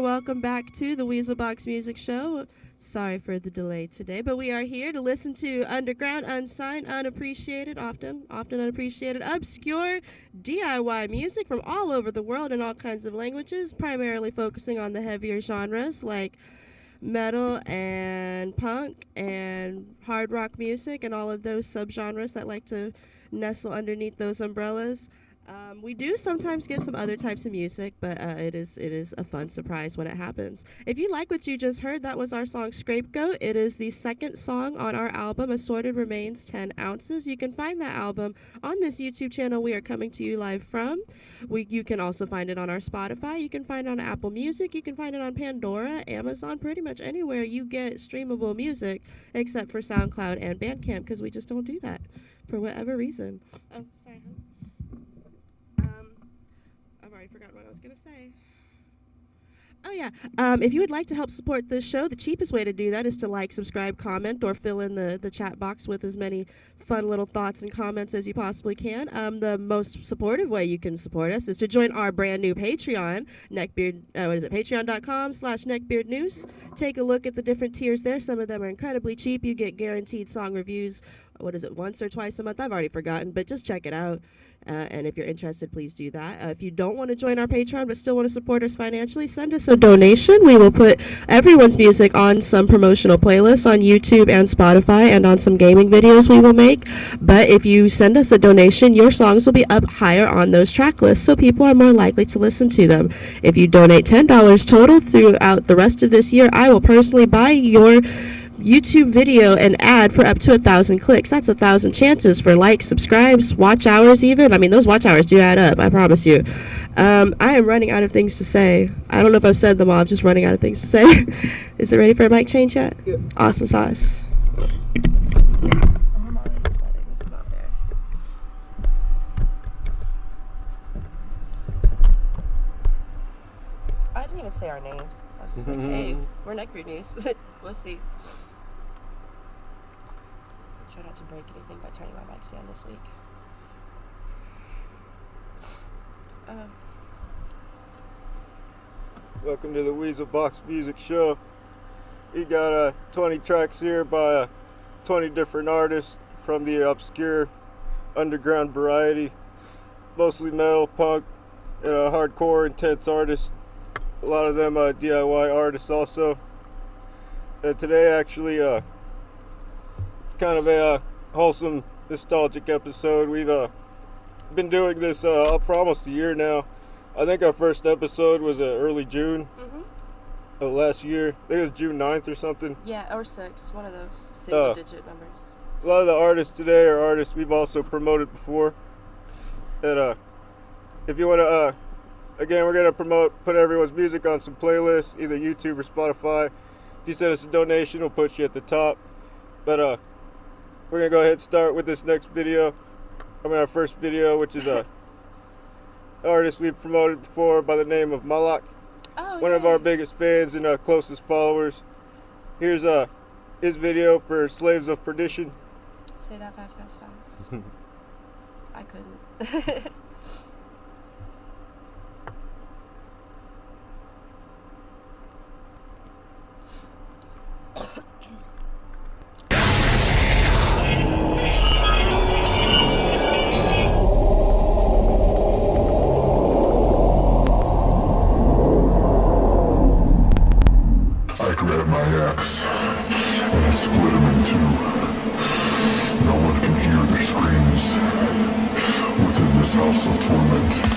Welcome back to the Weasel Box Music Show. Sorry for the delay today, but we are here to listen to underground, unsigned, unappreciated, often unappreciated, obscure DIY music from all over the world in all kinds of languages, primarily focusing on the heavier genres like metal and punk and hard rock music and all of those subgenres that like to nestle underneath those umbrellas. We do sometimes get some other types of music, but it is a fun surprise when it happens. If you like what you just heard, that was our song Scapegoat. It is the second song on our album, Assorted Remains 10 Ounces. You can find that album on this YouTube channel we are coming to you live from. You can also find it on our Spotify. You can find it on Apple Music. You can find it on Pandora, Amazon, pretty much anywhere you get streamable music, except for SoundCloud and Bandcamp, because we just don't do that for whatever reason. Oh, sorry, honey. I've already forgotten what I was going to say. Oh, yeah. If you would like to help support this show, the cheapest way to do that is to like, subscribe, comment, or fill in the chat box with as many fun little thoughts and comments as you possibly can. The most supportive way you can support us is to join our brand new Patreon, patreon.com/Neckbeard Noose. Take a look at the different tiers there. Some of them are incredibly cheap. You get guaranteed song reviews, once or twice a month? I've already forgotten, but just check it out. And if you're interested, please do that. If you don't want to join our Patreon but still want to support us financially, send us a donation. We will put everyone's music on some promotional playlists on YouTube and Spotify and on some gaming videos we will make. But if you send us a donation, your songs will be up higher on those track lists, so people are more likely to listen to them. If you donate $10 total throughout the rest of this year, I will personally buy your YouTube video and ad for up to 1,000 clicks. That's 1,000 chances for likes, subscribes, watch hours even. I mean, those watch hours do add up, I promise you. I am running out of things to say. I don't know if I've said them all. I'm just running out of things to say. Is it ready for a mic change yet? Yeah. Awesome sauce. I didn't even say our names. I was just like, hey, we're Neckbeard Noose. Whoopsie. Try not to break anything by turning my mic stand this week. Welcome to the Weasel Box Music Show. We got 20 tracks here by 20 different artists from the obscure underground variety. Mostly metal, punk, and hardcore, intense artists. A lot of them DIY artists also. Today actually kind of a wholesome, nostalgic episode. We've been doing this for almost a year now. I think our first episode was early June of last year. I think it was June 9th or something. Yeah, or 6, one of those single-digit numbers. A lot of the artists today are artists we've also promoted before. And if you want to, again, we're going to put everyone's music on some playlists, either YouTube or Spotify. If you send us a donation, we'll put you at the top. But we're going to go ahead and start with this next video. Our first video, which is an artist we've promoted before by the name of Malak. One of our biggest fans and closest followers. Here's his video for Slaves of Perdition. Say that 5 times fast. I couldn't. couldn't. I grabbed my axe and I split him in two. No one can hear their screams within this house of torment.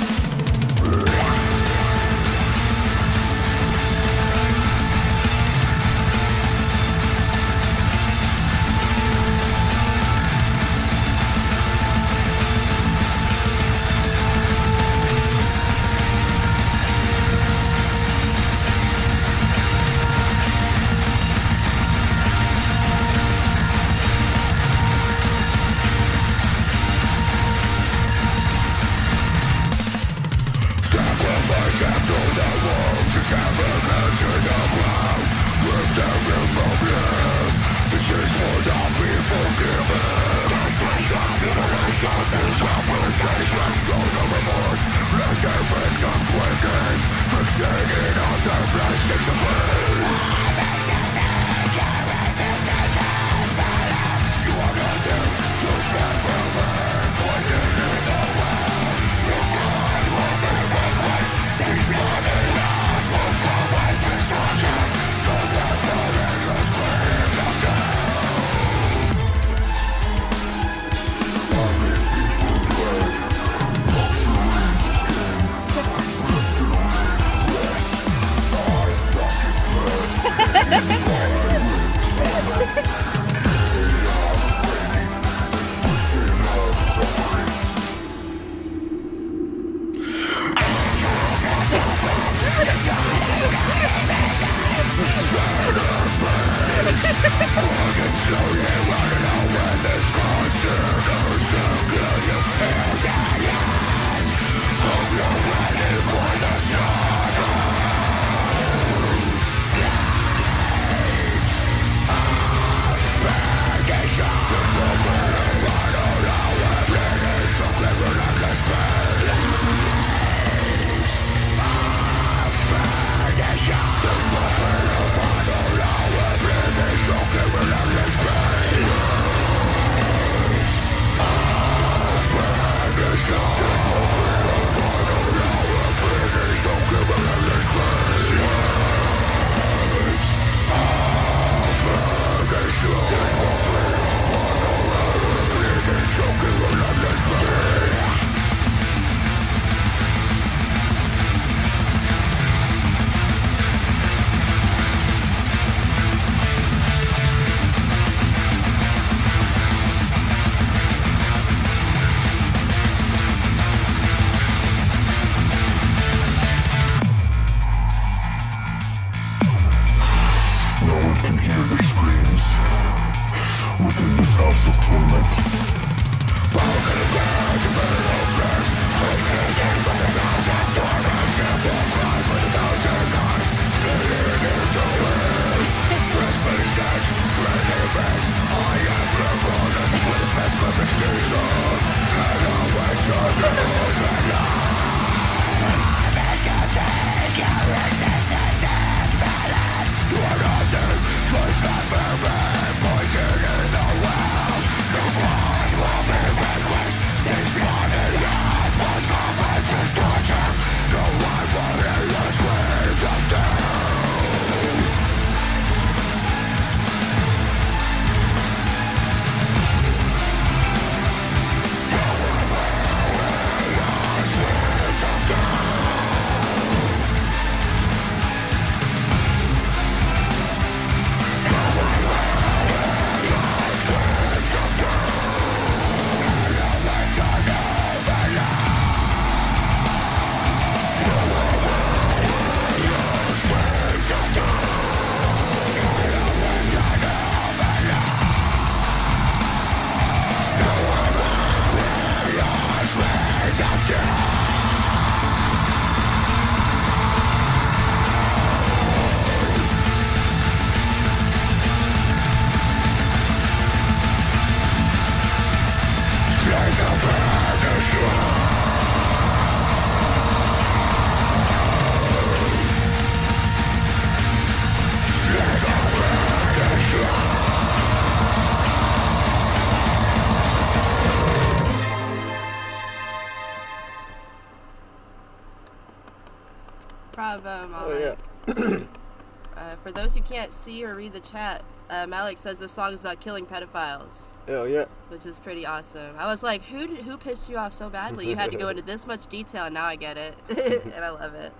Bravo, Oh, Malik. yeah. For those who can't see or read the chat, Malik says this song is about killing pedophiles, Hell yeah. which is pretty awesome. I was like, who pissed you off so badly? You had to go into this much detail, and now I get it, and I love it.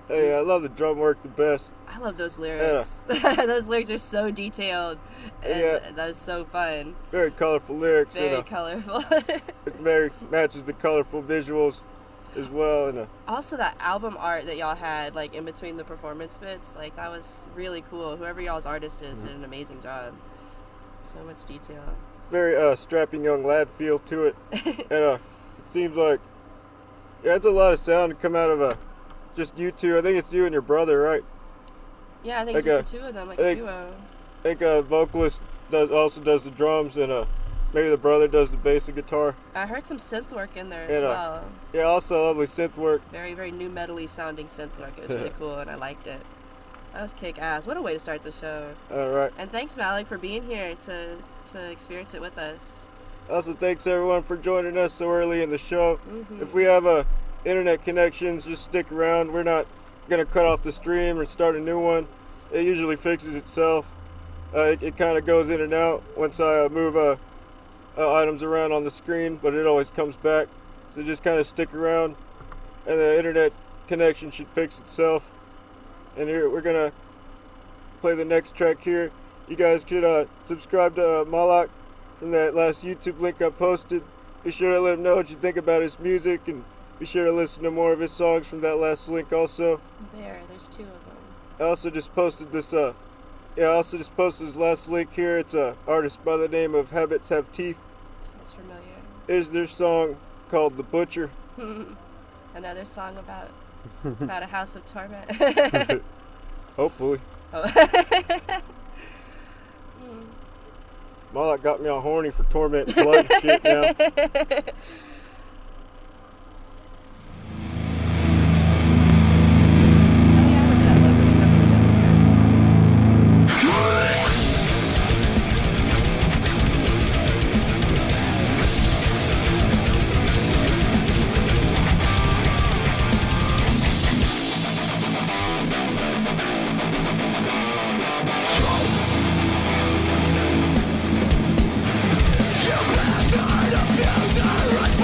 Hey, I love the drum work the best. I love those lyrics. Those lyrics are so detailed, and Yeah. that was so fun. Very colorful lyrics. Very and, colorful. it very matches the colorful visuals as well. And Also, that album art that y'all had, like, in between the performance bits, like, that was really cool. Whoever y'all's artist is did an amazing job. So much detail. very strapping young lad feel to it. And it seems like, yeah, it's a lot of sound to come out of just you two. I think it's you and your brother, right? Yeah, I think it's just the two of them, like a duo. I think vocalist also does the drums, and maybe the brother does the bass and guitar. I heard some synth work in there as And, well. Yeah, also lovely synth work. Very, very new metal-y sounding synth work. It was really cool, and I liked it. That was kick-ass. What a way to start the show. All right. And thanks, Malik, for being here to experience it with us. Also, thanks everyone for joining us so early in the show. Mm-hmm. If we have internet connections, just stick around. We're not gonna cut off the stream or start a new one. It usually fixes itself. It kind of goes in and out once I move items around on the screen, but it always comes back. So just kind of stick around, and the internet connection should fix itself. And here we're gonna play the next track here. You guys could subscribe to Malak from that last YouTube link I posted. Be sure to let him know what you think about his music, and be sure to listen to more of his songs from that last link also. There's two of them. I also just posted this his last link here. It's a artist by the name of Habits Have Teeth. Sounds familiar. Here's their song called The Butcher. Another song about a house of torment. Hopefully. Oh. Malak got me all horny for torment and blood and shit now. Future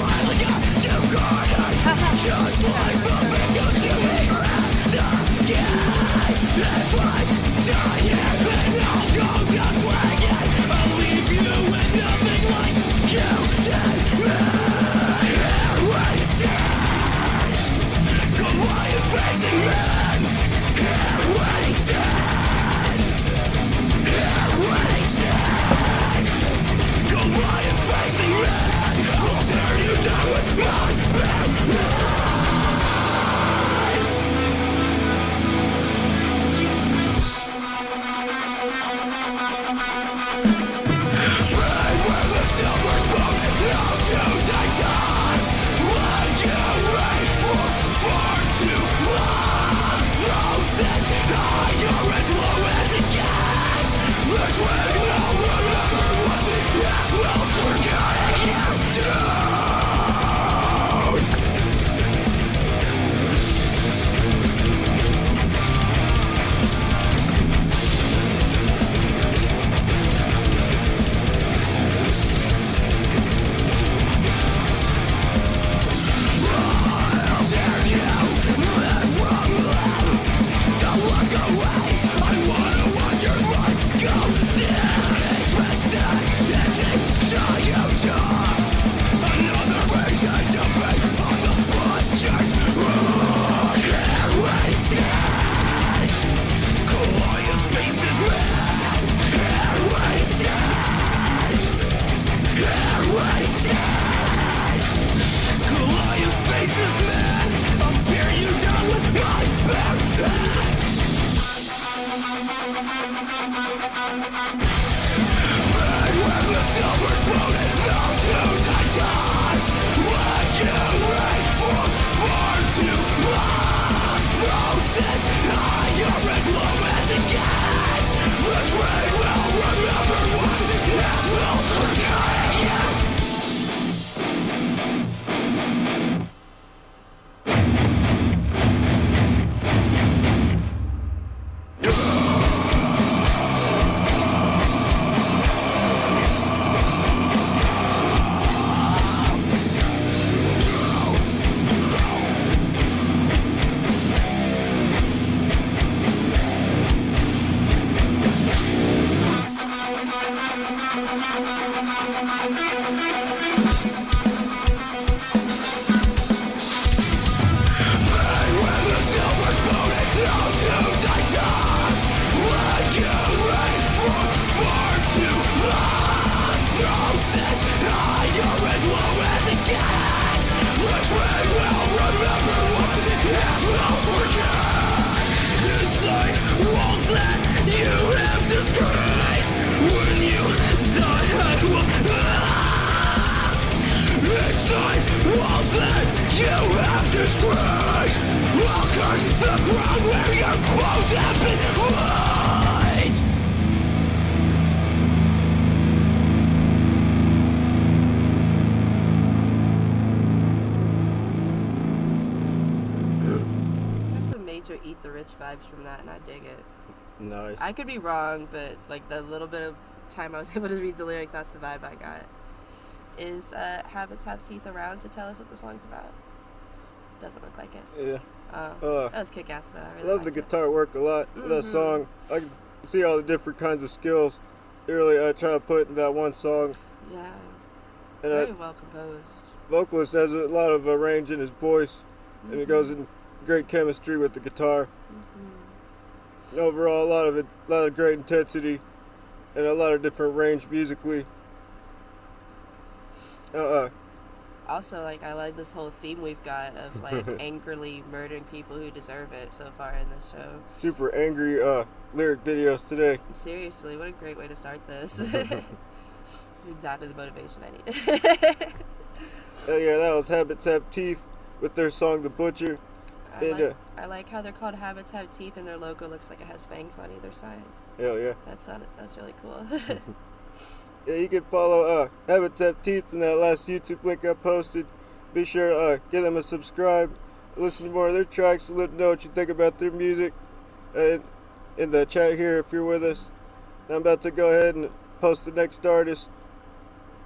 Eat the Rich vibes from that, and I dig it. Nice. I could be wrong, but like the little bit of time I was able to read the lyrics, that's the vibe I got. Is Habits Have Teeth around to tell us what the song's about? Doesn't look like it. Yeah. That was kick-ass though. I really love the liked it. guitar work a lot. That song, I can see all the different kinds of skills. Really, I try to put in that one song. Yeah. And Very well composed. Vocalist has a lot of range in his voice, and it goes in great chemistry with the guitar. And overall, a lot of great intensity, and a lot of different range musically. Also, like, I like this whole theme we've got of like angrily murdering people who deserve it so far in this show. Super angry lyric videos today. Seriously, what a great way to start this. Exactly the motivation I needed. Yeah, that was Habits Have Teeth with their song The Butcher. I like how they're called Habits Have Teeth and their logo looks like it has fangs on either side. Hell yeah. That's really cool. Yeah, you can follow Habits Have Teeth in that last YouTube link I posted. Be sure to give them a subscribe, listen to more of their tracks, let them know what you think about their music in the chat here if you're with us. And I'm about to go ahead and post the next artist,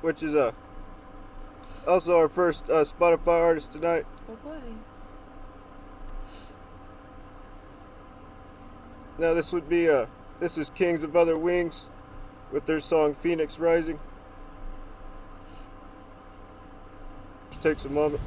which is also our first Spotify artist tonight. Oh boy. Now this is Kings of Other Wings with their song Phoenix Rising. Just takes a moment.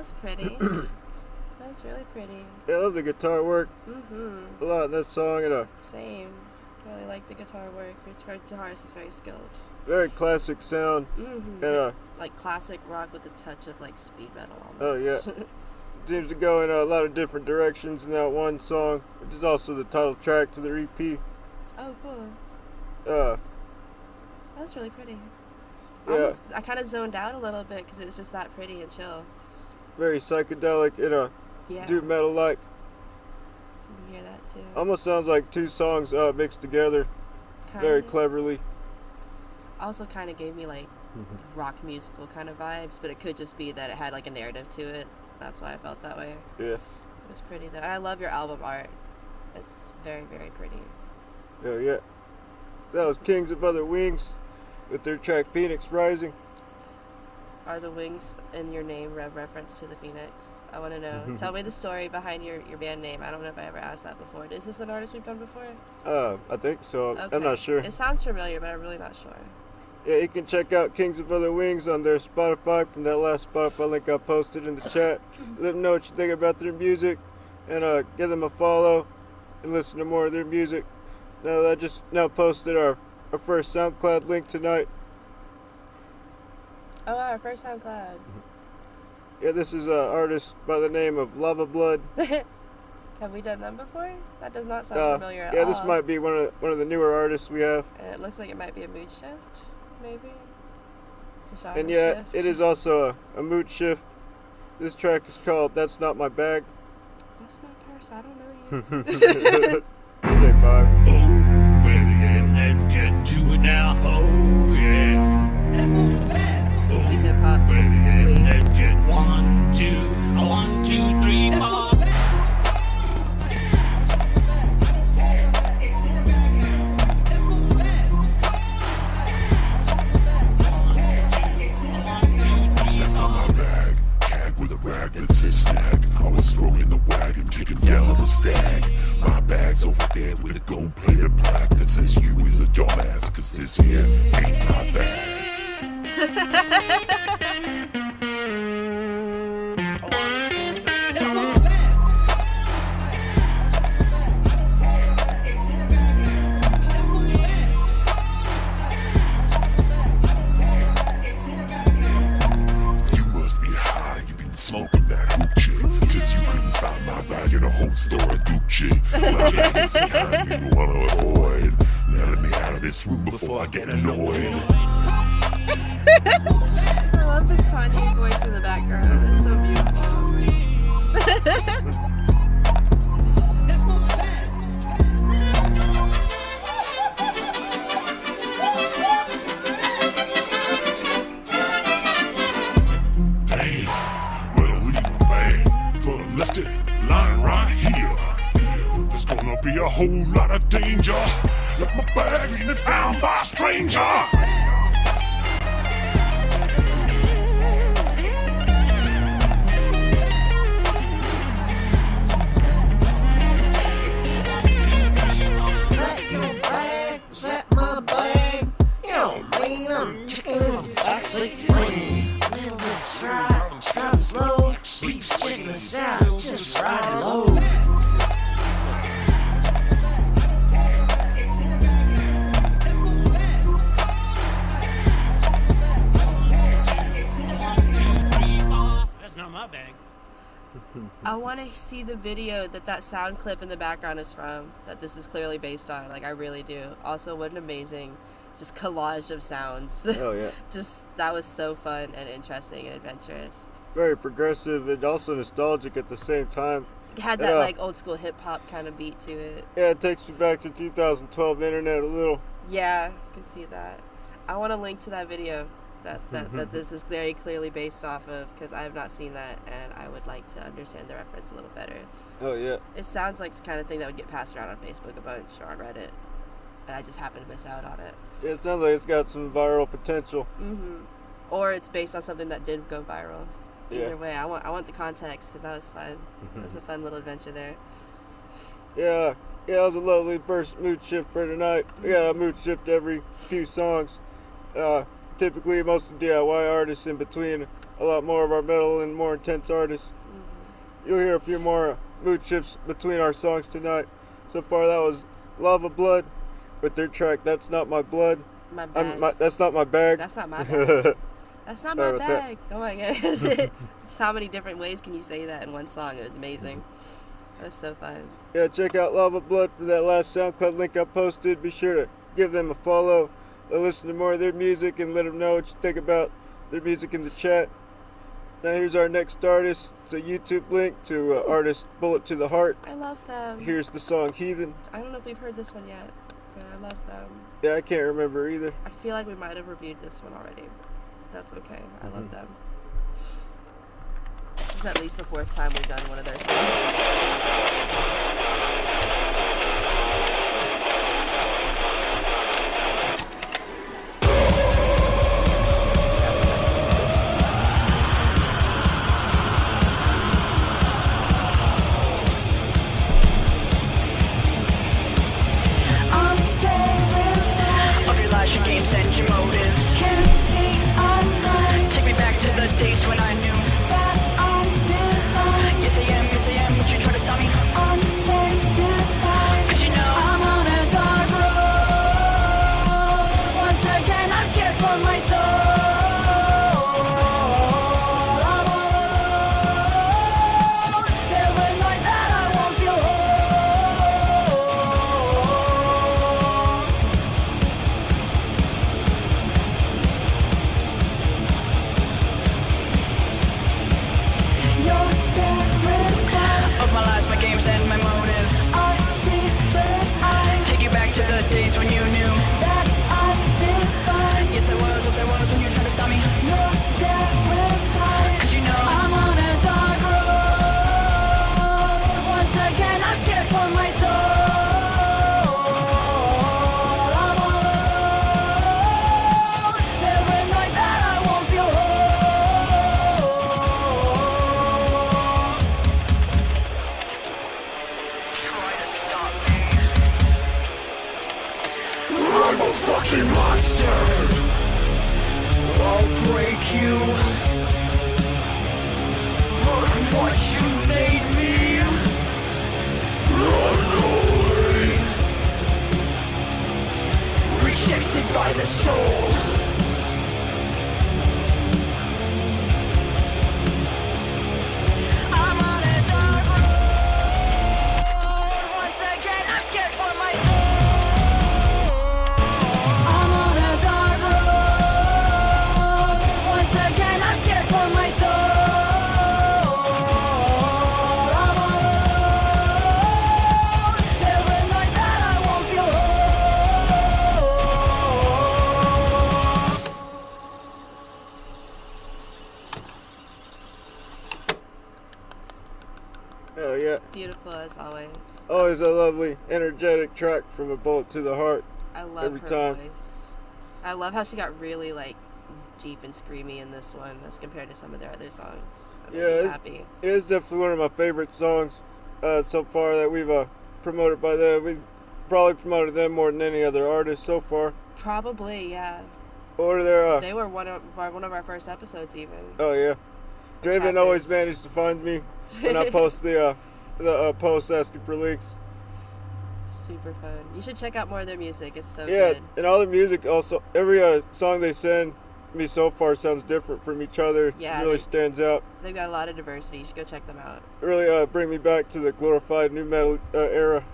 was pretty. That was really pretty. Yeah, I love the guitar work. Mm-hmm. A lot in that song, and Same. Really like the guitar work. Your guitarist is very skilled. very classic sound. Mm-hmm. And like classic rock with a touch of like speed metal almost. oh yeah, seems to go in a lot of different directions in that one song, which is also the title track to their EP. Oh, cool. Uh, That was really pretty. yeah, I kind of zoned out a little bit because it was just that pretty and chill. very psychedelic and Yeah. doom metal like. You can hear that too. Almost sounds like two songs mixed together very cleverly. Also kind of gave me like rock musical kind of vibes, but it could just be that it had like a narrative to it. That's why I felt that way. Yeah. It was pretty though. And I love your album art. It's very, very pretty. Oh yeah. That was Kings of Other Wings with their track Phoenix Rising. Are the wings in your name reference to the phoenix? I want to know. Tell me the story behind your band name. I don't know if I ever asked that before. Is this an artist we've done before? I think so. Okay. I'm not sure. It sounds familiar, but I'm really not sure. Yeah, you can check out Kings of Other Wings on their Spotify from that last Spotify link I posted in the chat. Let them know what you think about their music and give them a follow and listen to more of their music. Now, I just posted our first SoundCloud link tonight. Oh, our first SoundCloud. Yeah, this is an artist by the name of Lava Blood. Have we done them before? That does not sound familiar at all. Yeah, this might be one of the newer artists we have. And it looks like it might be a mood shift, maybe. A genre And yeah, shift. it is also a mood shift. This track is called That's Not My Bag. That's my purse. I don't know you. Say five. Oh, baby, and let's get to it now. Oh, yeah. Please be hip hop. Baby, and Please. let's get 1, 2, 3, 4. That's not my bag. Tag with a rag that says snag. I was throwing the wagon, taking down the stag. My bag's over there with a gold-plated plaque that says you is a dumbass, cause this here ain't my bag. You must be high, you been smoking that hoochie. Cause you couldn't find my bag in a home store at Gucci. My bag is the kind you wanna avoid. Let me out of this room before I get annoyed. I love the Kanye voice in the background. It's so beautiful. Hey, well, leave my bag for the lifted line right here. There's gonna be a whole lot of danger if my bag's been found by a stranger. That's not my bag. I want to see the video that sound clip in the background is from, that this is clearly based on. Like, I really do. Also, what an amazing just collage of sounds. Oh yeah. Just, that was so fun and interesting and adventurous. Very progressive and also nostalgic at the same time. It had that Yeah. like old school hip hop kind of beat to it. Yeah, it takes me back to 2012 internet a little. Yeah, I can see that. I want to link to that video that this is very clearly based off of, because I have not seen that and I would like to understand the reference a little better. Oh yeah. It sounds like the kind of thing that would get passed around on Facebook a bunch or on Reddit, and I just happen to miss out on it. Yeah, it sounds like it's got some viral potential. Or it's based on something that did go viral. Yeah. Either way, I want the context, because that was fun. It was a fun little adventure there. Yeah, it was a lovely first mood shift for tonight. We got a mood shift every few songs. Typically, most of DIY artists in between a lot more of our metal and more intense artists. You'll hear a few more mood shifts between our songs tonight. So far, that was Lava Blood with their track "That's Not My Blood." My bag. That's not my bag. That's not my bag. That's not Sorry my about bag. Oh my gosh. How many different ways can you say that in one song? It was amazing. It was so fun. Yeah, check out Lava Blood for that last SoundCloud link I posted. Be sure to give them a follow, listen to more of their music, and let them know what you think about their music in the chat. Now here's our next artist. It's a YouTube link to artist Bullet to the Heart. I love them. Here's the song Heathen. I don't know if we've heard this one yet, but I love them. Yeah, I can't remember either. I feel like we might have reviewed this one already. That's okay. I love them. This is at least the 4th time we've done one of their songs. When I knew that I'm divine. Yes, I am, but you try to stop me. Unsanctified. 'Cause you know I'm on a dark road. Once again, I'm scared for my soul. I'm on a road. Every night that I won't feel You're terrified of my lies, my games, and my motives. I see third eye. Take you back to the days when you knew that I'm divine. Yes, I was when you tried to stop me. You're terrified. 'Cause you know I'm on a dark road. Once again, I'm scared for my soul. I'm on a road. Every night that I won't feel Try to stop me. I'm a fucking monster. I'll break you. Look what you made me. Unholy. Rejected by the soul. I'm on a dark road. Once again, I'm scared for my soul. I'm on a dark road. Once again, I'm scared for my soul. I'm on a road. Every night that I won't feel Hell yeah. Beautiful as always. Always a lovely, energetic track from a Bullet to the Heart. I love Every her time. voice. I love how she got really like deep and screamy in this one as compared to some of their other songs. I'm Yeah, really it's- happy. It is definitely one of my favorite songs so far that we've promoted by them. We've probably promoted them more than any other artist so far. Probably, yeah. What are their They were one of our first episodes even. Oh yeah, Draven always chapters. managed to find me when I post the post asking for links. Super fun. You should check out more of their music. It's so Yeah, good. and all the music also. Every song they send me so far sounds different from each other. Yeah, It really they- stands out. They've got a lot of diversity. You should go check them out. Really bring me back to the glorified new metal era.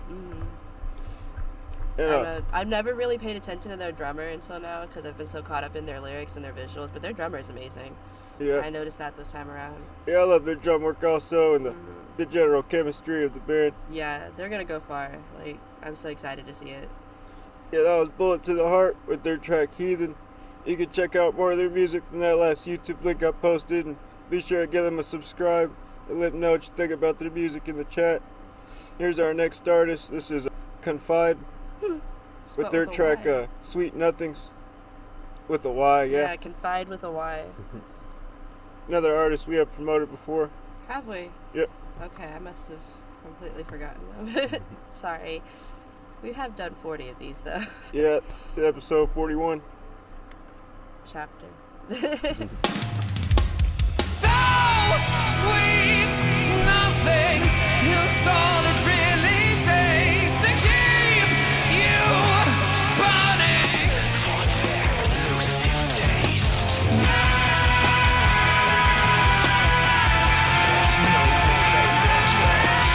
And I've never really paid attention to their drummer until now because I've been so caught up in their lyrics and their visuals, but their drummer is amazing. yeah, I noticed that this time around. yeah, I love their drum work also and the general chemistry of the band. Yeah, they're gonna go far. Like, I'm so excited to see it. Yeah, that was Bullet to the Heart with their track Heathen. You can check out more of their music from that last YouTube link I posted, and be sure to give them a subscribe and let them know what you think about their music in the chat. Here's our next artist. This is Confide with Spelled their with a track Y. Sweet Nothings with a Y, yeah. Confide with a Y. Another artist we have promoted before. Have we? Yep. Okay, I must have completely forgotten them. Sorry. We have done 40 of these though. Yeah, episode 41. Chapter. sweet nothings is all it really takes to keep you burning for their elusive taste. There's no way that's right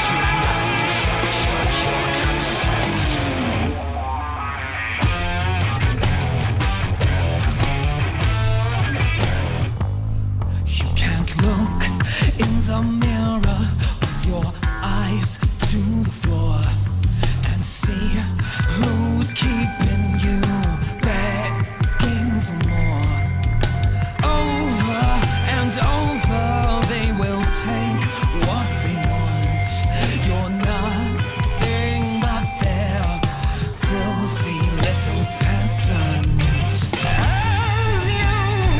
to manufacture your consent. You can't look in the mirror with your eyes to the floor and see who's keeping you begging for more. Over and over they will take what they want. You're nothing but their filthy little peasants. As you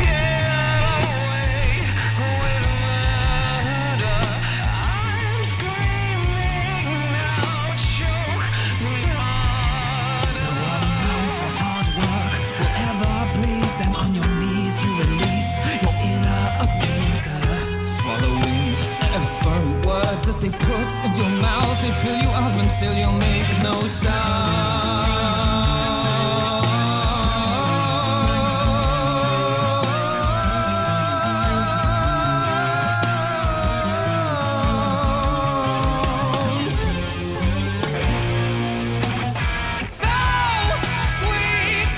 get away with murder, I'm screaming out, choke me harder. No amount of hard work will ever please them. On your knees you release your inner abuser, swallowing every word that they put in your mouth. They fill you up until you make no Those sweet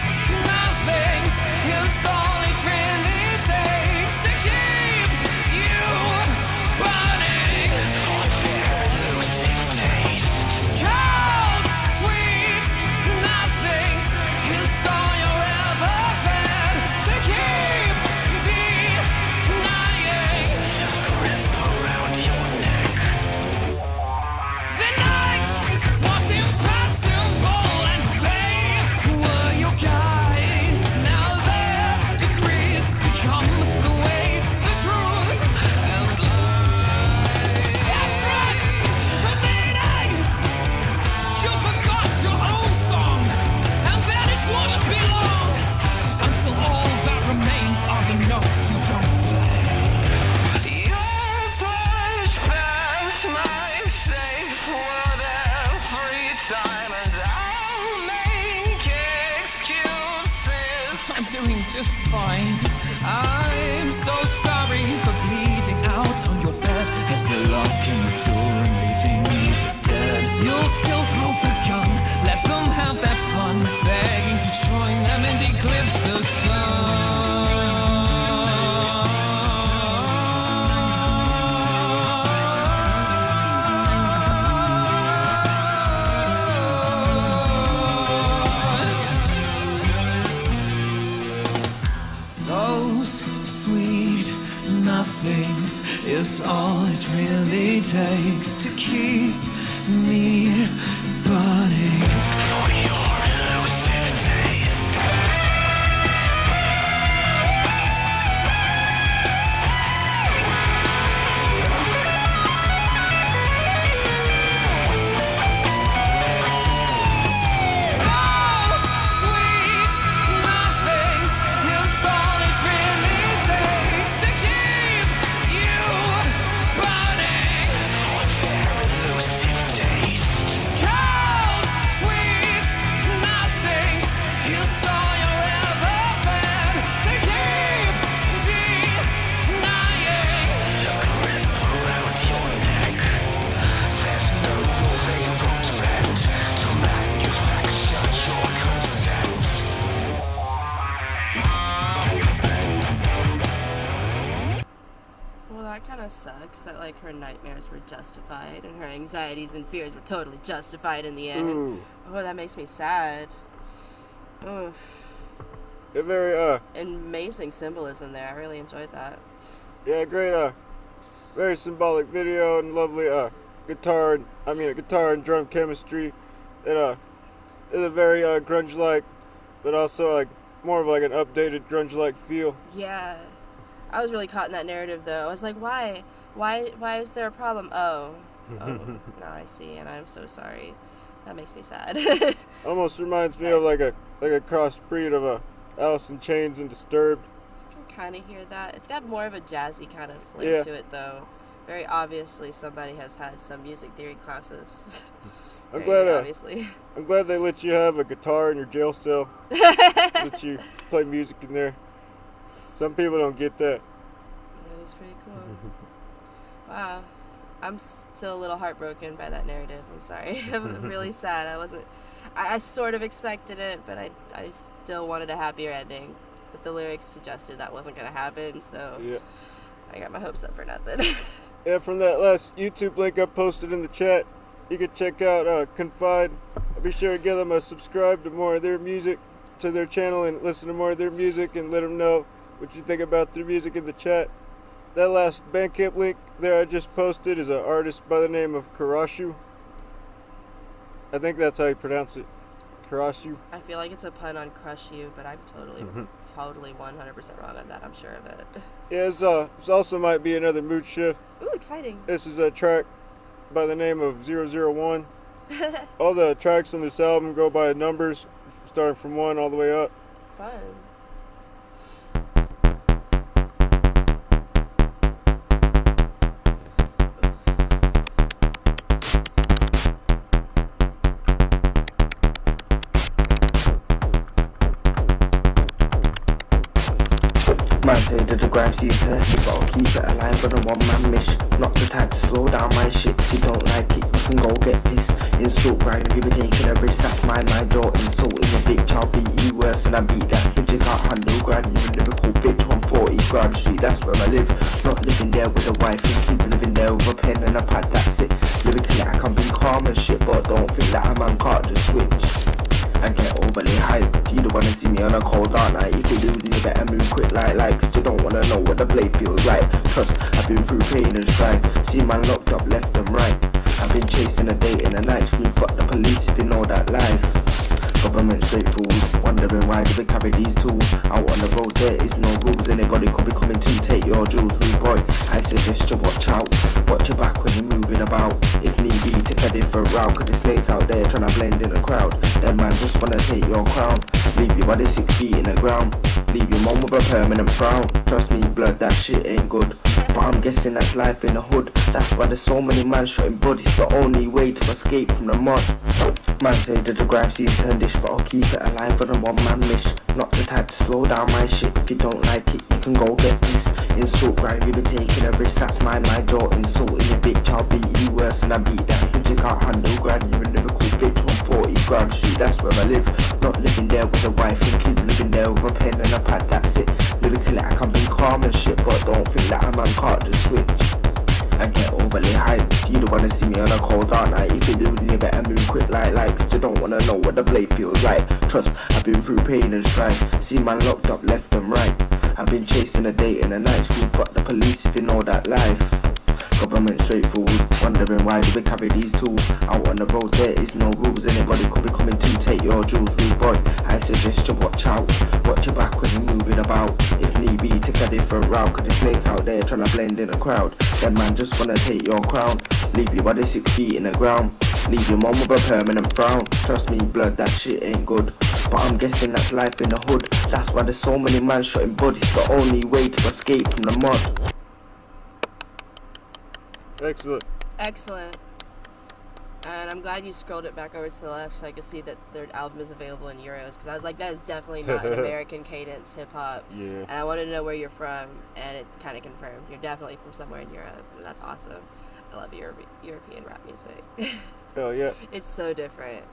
nothings is all it really takes to keep you burning for their elusive taste. Cold, sweet nothings is all you're ever fed to keep denying the grip around your neck. The night was impossible and they were your guides. Now their decrees become the way, the truth, and lies. Desperate for meaning, you forgot your own song, and then it wouldn't be long until all that remains are the notes you don't play. Your boys past my safe word every time, and I'll make excuses. I'm doing just fine. I'm so sorry for bleeding out on your bed as they're locking the door and leaving you for dead. You'll still throw the gun, let them have their fun, begging to join them and eclipse the Those sweet nothings is all it really takes to keep me burning for your elusive taste. Those sweet nothings is all it really takes to keep you burning for their elusive taste. Cold, sweet nothings is all you're ever fed to keep denying the grip around your neck. There's no way you won't bend to manufacture your consent. Well, that kind of sucks that like her nightmares were justified and her anxieties and fears were totally justified in the end. Ooh. Oh, that makes me sad. Oof. A very Amazing symbolism there. I really enjoyed that. yeah, great very symbolic video and lovely guitar and drum chemistry. It is a very grunge-like, but also like more of like an updated grunge-like feel. Yeah. I was really caught in that narrative though. I was like, why? Why is there a problem? Oh, now I see, and I'm so sorry. That makes me sad. Almost reminds me of like a crossbreed of Alice in Chains and Disturbed. kind of hear that. It's got more of a jazzy kind of flair Yeah. to it, though. Very obviously, somebody has had some music theory classes. I'm Very glad. obviously. I'm glad they let you have a guitar in your jail cell. Let you play music in there. Some people don't get that. That is pretty cool. Wow. I'm still a little heartbroken by that narrative. I'm sorry. I'm really sad. I sort of expected it, but I still wanted a happier ending. But the lyrics suggested that wasn't going to happen, so Yeah. I got my hopes up for nothing. Yeah, from that last YouTube link I posted in the chat, you can check out Confide. Be sure to give them a subscribe to more of their music, to their channel, and listen to more of their music, and let them know what you think about their music in the chat. That last Bandcamp link there I just posted is an artist by the name of Karashu. I think that's how you pronounce it. Karashu. I feel like it's a pun on Crush You, but I'm totally 100% wrong on that. I'm sure of it. Yeah, this also might be another mood shift. Ooh, exciting. This is a track by the name of 001. All the tracks on this album go by numbers, starting from 1 all the way up. Fun. Man say that the grime seems dirty, but I'll keep it alive on a one-man mission. Not the type to slow down my shit. If you don't like it, you can go get pissed. Insult grime, you be taking a risk. That's my door. Insulting a bitch, I'll beat you worse than I beat that. Legit can't handle grime. You a lyrical bitch, 140 Grime Street, that's where I live. Not living there with a wife and kids, living there with a pen and a pad, that's it. Lyrically I can be calm and shit, but don't think that a man can't just switch. I get overly hyped. You don't wanna see me on a cold dark night. If you do, then you better move quick like cause you don't wanna know what the blade feels like. Trust, I've been through pain and strife. See man locked up left and right. I've been chasing a day in the night. Scream fuck the police if you know that life. Government straight fools, wondering why do they carry these tools. Out on the road there is no rules. Anybody could be coming to take your jewels. Hey boy, I suggest you watch out. Watch your back when you're moving about. If need be, take a different route. Cause the snakes out there trying to blend in the crowd. Them man just wanna take your crown. Leave your body 6 feet in the ground. Leave your mom with a permanent frown. Trust me blood, that shit ain't good. But I'm guessing that's life in the hood. That's why there's so many man shotting bodies. The only way to escape from the mud. Man say that the grime scene turned dish, but I'll keep it alive on a one-man mission. Not the type to slow down my shit. If you don't like it, you can go get pissed. Insult grime, you be taking a risk. That's my door. Insulting a bitch, I'll beat you worse than I beat that. Legit can't handle grime. You're a lyrical bitch, 140 Grime Street, that's where I live. Not living there with a wife and kids, living there with a pen and a pad, that's it. Lyrically I can be calm and shit, but don't think that a man can't just switch. I get overly hyped. You don't wanna see me on a cold dark night. If you do, then you better move quick like cause you don't wanna know what the blade feels like. Trust, I've been through pain and strife. See man locked up left and right. I've been chasing a day in the night. Scream fuck the police if you know that life. Government straight forward, wondering why do we carry these tools. Out on the road there is no rules. Anybody could be coming to take your jewels. Hey boy, I suggest you watch out. Watch your back when you're moving about. If need be, take a different route. Cause the snakes out there trying to blend in the crowd. Them man just wanna take your crown. Leave your body 6 feet in the ground. Leave your mom with a permanent frown. Trust me blood, that shit ain't good. But I'm guessing that's life in the hood. That's why there's so many man shotting bodies. The only way to escape from the mud. Excellent. Excellent. And I'm glad you scrolled it back over to the left so I could see that their album is available in euros. Because I was like, that is definitely not an American cadence hip hop. Yeah. And I wanted to know where you're from, and it kind of confirmed. You're definitely from somewhere in Europe, and that's awesome. I love European rap music. Hell yeah. It's so different.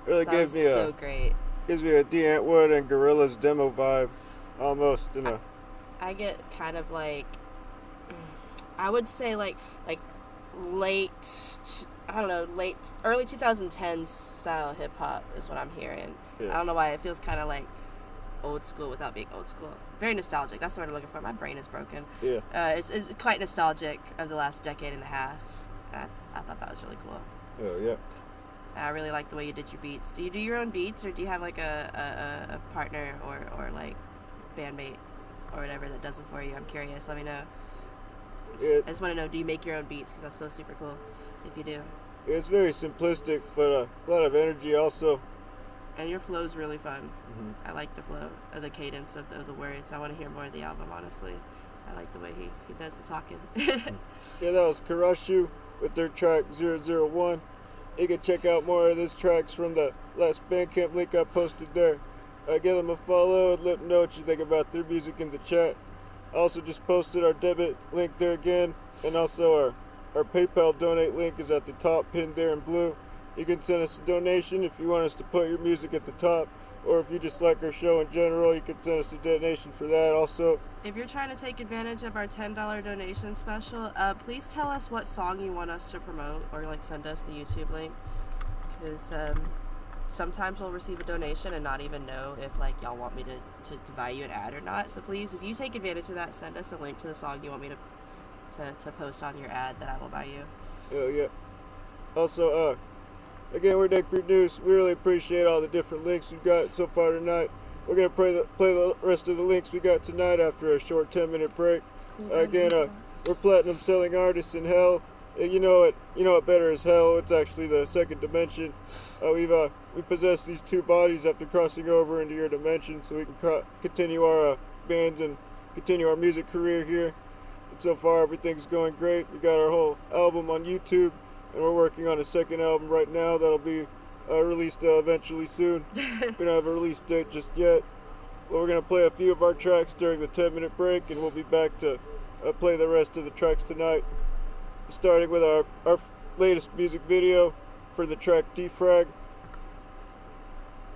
Really That gives was me so great. gives me a D. Antwood and Gorillaz demo vibe, almost. You know. I get kind of like, I would say like late, early 2010s style hip hop is what I'm hearing. Yeah. I don't know why it feels kind of like old school without being old school. Very nostalgic. That's the word I'm looking for. My brain is broken. Yeah. It's quite nostalgic of the last decade and a half. And I thought that was really cool. Oh yeah. I really like the way you did your beats. Do you do your own beats, or do you have like a partner or like bandmate or whatever that does it for you? I'm curious. Let me know. I just want to know, do you make your own beats? Because that's so super cool if you do. It's very simplistic, but a lot of energy also. And your flow's really fun. I like the flow, the cadence of the words. I want to hear more of the album, honestly. I like the way he does the talking. Yeah, that was Karashu with their track 001. You can check out more of these tracks from the last Bandcamp link I posted there. Give them a follow and let them know what you think about their music in the chat. I also just posted our debit link there again, and also our PayPal donate link is at the top, pinned there in blue. You can send us a donation if you want us to put your music at the top, or if you just like our show in general, you can send us a donation for that also. If you're trying to take advantage of our $10 donation special, please tell us what song you want us to promote, or like send us the YouTube link, because sometimes we'll receive a donation and not even know if like y'all want me to buy you an ad or not. So please, if you take advantage of that, send us a link to the song you want me to post on your ad that I will buy you. Oh yeah. Also, again, we're Neckbeard Noose. We really appreciate all the different links we've got so far tonight. We're going to play the rest of the links we got tonight after a short 10-minute break. Again, we're platinum selling artists in hell. You know it better as hell. It's actually the second dimension. We possess these two bodies after crossing over into your dimension, so we can continue our bands and continue our music career here. And so far, everything's going great. We got our whole album on YouTube, and we're working on a second album right now that'll be released eventually soon. We don't have a release date just yet. But we're going to play a few of our tracks during the 10-minute break, and we'll be back to play the rest of the tracks tonight. Starting with our latest music video for the track Defrag.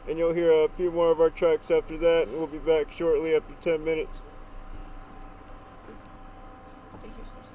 And you'll hear a few more of our tracks after that, and we'll be back shortly after 10 minutes. Stay here, stay here.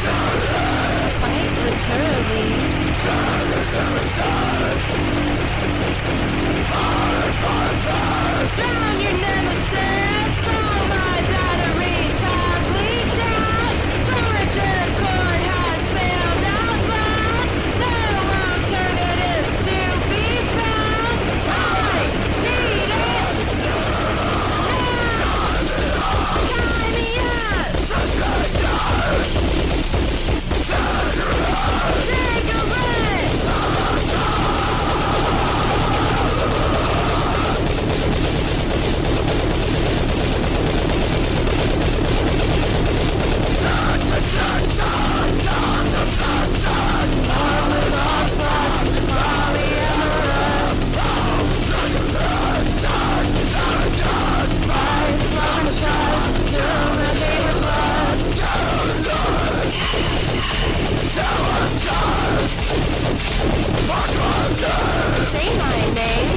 Quite literally. Down your nemesis, all my batteries have leaked out. Charging cord has failed out loud. No alternatives to be found. I need it now. Time, yes. Cigarette. Say my name.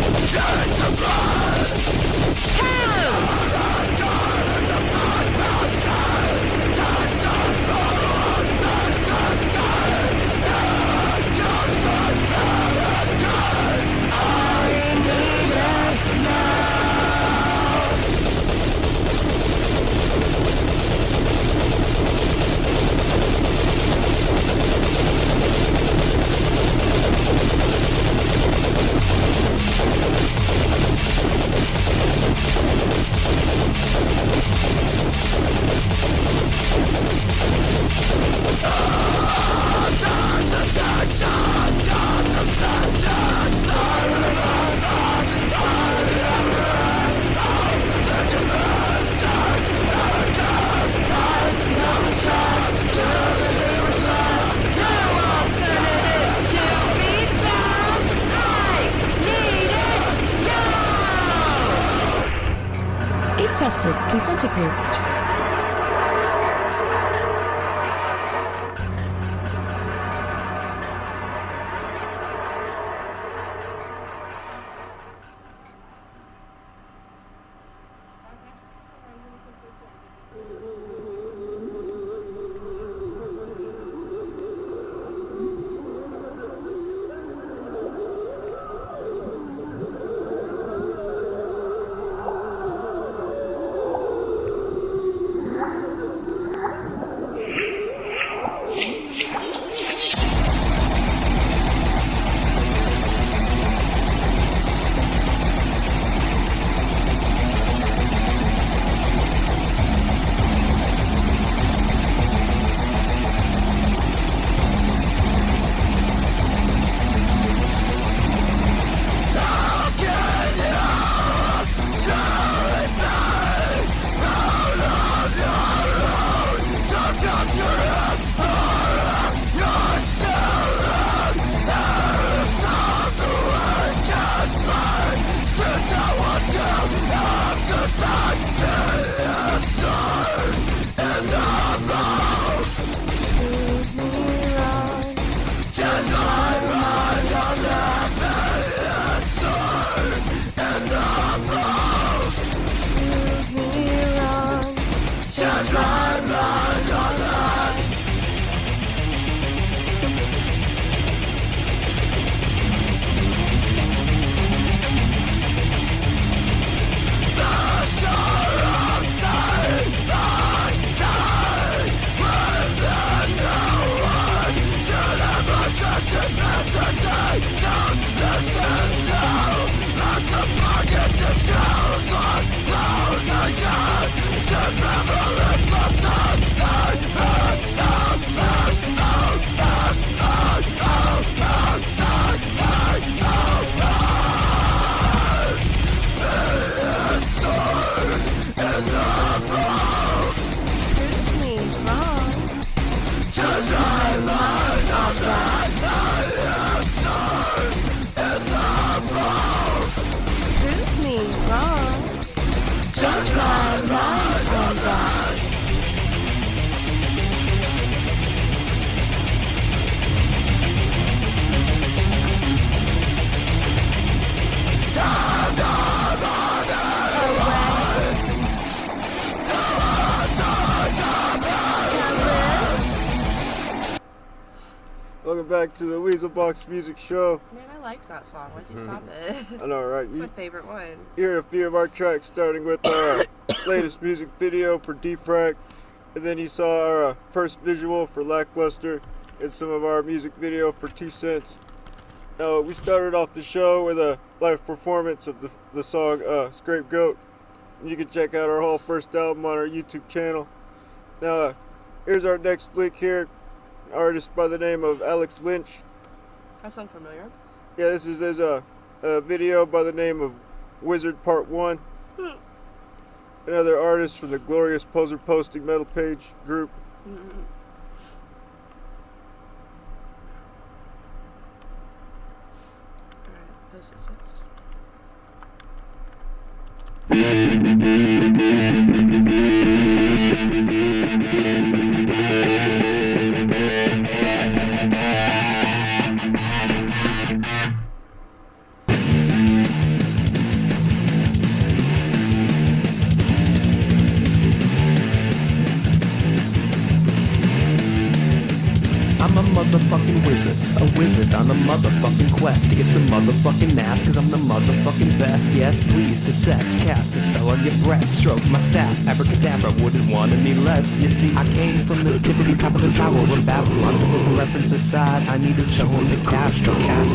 Tested. Consent approved. back to the Weasel Box Music Show. Man, I liked that song. Why'd you stop it? I know, right? It's my favorite one. You heard a few of our tracks, starting with our latest music video for Defrag, and then you saw our first visual for Lackluster, and some of our music video for 2 Cents. Now, we started off the show with a live performance of the song Scrape Goat. And you can check out our whole first album on our YouTube channel. Now, here's our next link here. An artist by the name of Alex Lynch. That sounds familiar. Yeah, this is his a video by the name of Wizard Part 1. Another artist from the Glorious Poser Posting Metal Page group. Alright, post it switched. I'm a motherfucking wizard, a wizard on a motherfucking quest to get some motherfucking ass, cause I'm the motherfucking best. Yes, please, to sex, cast a spell on your breast, stroke my staff, abracadabra, wouldn't want any less. You see, I came from the tippity top of the tower of Babylon. To little reference aside, I needed someone to cast